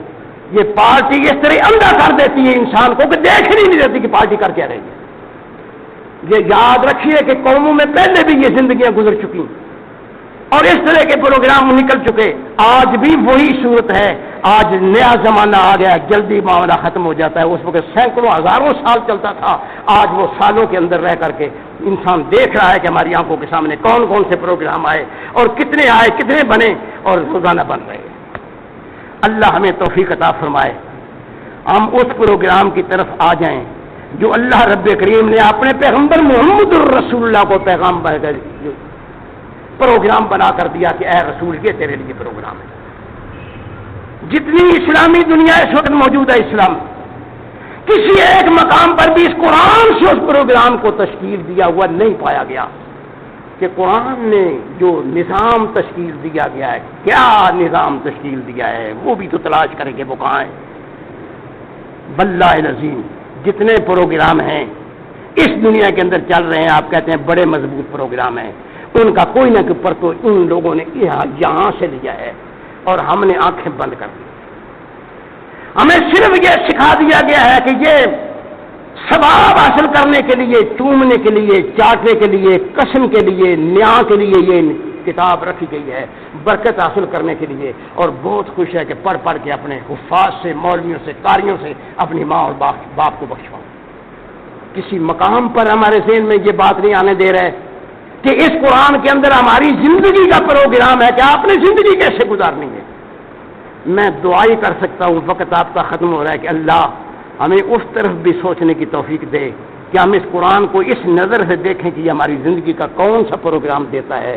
یہ پارٹی اس طرح اندھا کر دیتی ہے انسان کو کہ دیکھ ہی نہیں دیتی کہ پارٹی کر کیا رہی ہے. یہ یاد رکھیے کہ قوموں میں پہلے بھی یہ زندگیاں گزر چکی اور اس طرح کے پروگرام نکل چکے. آج بھی وہی صورت ہے. آج نیا زمانہ آ گیا، جلدی معاملہ ختم ہو جاتا ہے. اس وقت سینکڑوں ہزاروں سال چلتا تھا، آج وہ سالوں کے اندر رہ کر کے انسان دیکھ رہا ہے کہ ہماری آنکھوں کے سامنے کون کون سے پروگرام آئے اور کتنے آئے، کتنے بنے اور روزانہ بن رہے ہیں. اللہ ہمیں توفیق عطا فرمائے ہم اس پروگرام کی طرف آ جائیں جو اللہ رب کریم نے اپنے پیغمبر محمد الرسول اللہ کو پیغام پروگرام بنا کر دیا کہ اے رسول یہ تیرے لیے پروگرام ہے. جتنی اسلامی دنیا اس وقت موجود ہے، اسلام کسی ایک مقام پر بھی اس قرآن سے اس پروگرام کو تشکیل دیا ہوا نہیں پایا گیا کہ قرآن نے جو نظام تشکیل دیا گیا ہے، کیا نظام تشکیل دیا ہے، وہ بھی تو تلاش کریں کہ وہ کہاں ہے. واللہ العظیم جتنے پروگرام ہیں اس دنیا کے اندر چل رہے ہیں، آپ کہتے ہیں بڑے مضبوط پروگرام ہیں، ان کا کوئی نہ کوئی پرتو ان لوگوں نے یہاں سے لیا ہے اور ہم نے آنکھیں بند کر دی۔ ہمیں صرف یہ سکھا دیا گیا ہے کہ یہ ثواب حاصل کرنے کے لیے، چومنے کے لیے، چاٹنے کے لیے، قسم کے لیے، نیاں کے لیے یہ کتاب رکھی گئی ہے، برکت حاصل کرنے کے لیے، اور بہت خوش ہے کہ پڑھ پڑھ کے اپنے حفاظ سے، مولویوں سے، قاریوں سے اپنی ماں اور باپ کو بخشواؤں۔ کسی مقام پر ہمارے ذہن میں یہ بات نہیں آنے دے رہے کہ اس قرآن کے اندر ہماری زندگی کا پروگرام ہے کہ آپ نے زندگی کیسے گزارنی ہے۔ میں دعائی کر سکتا ہوں، وقت آپ کا ختم ہو رہا ہے، کہ اللہ ہمیں اس طرف بھی سوچنے کی توفیق دے کہ ہم اس قرآن کو اس نظر سے دیکھیں کہ یہ ہماری زندگی کا کون سا پروگرام دیتا ہے۔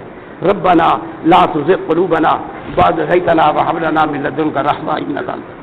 ربنا لا تزغ قلوبنا بعد إذ هديتنا وهب لنا من لدنك رحمة إنك أنت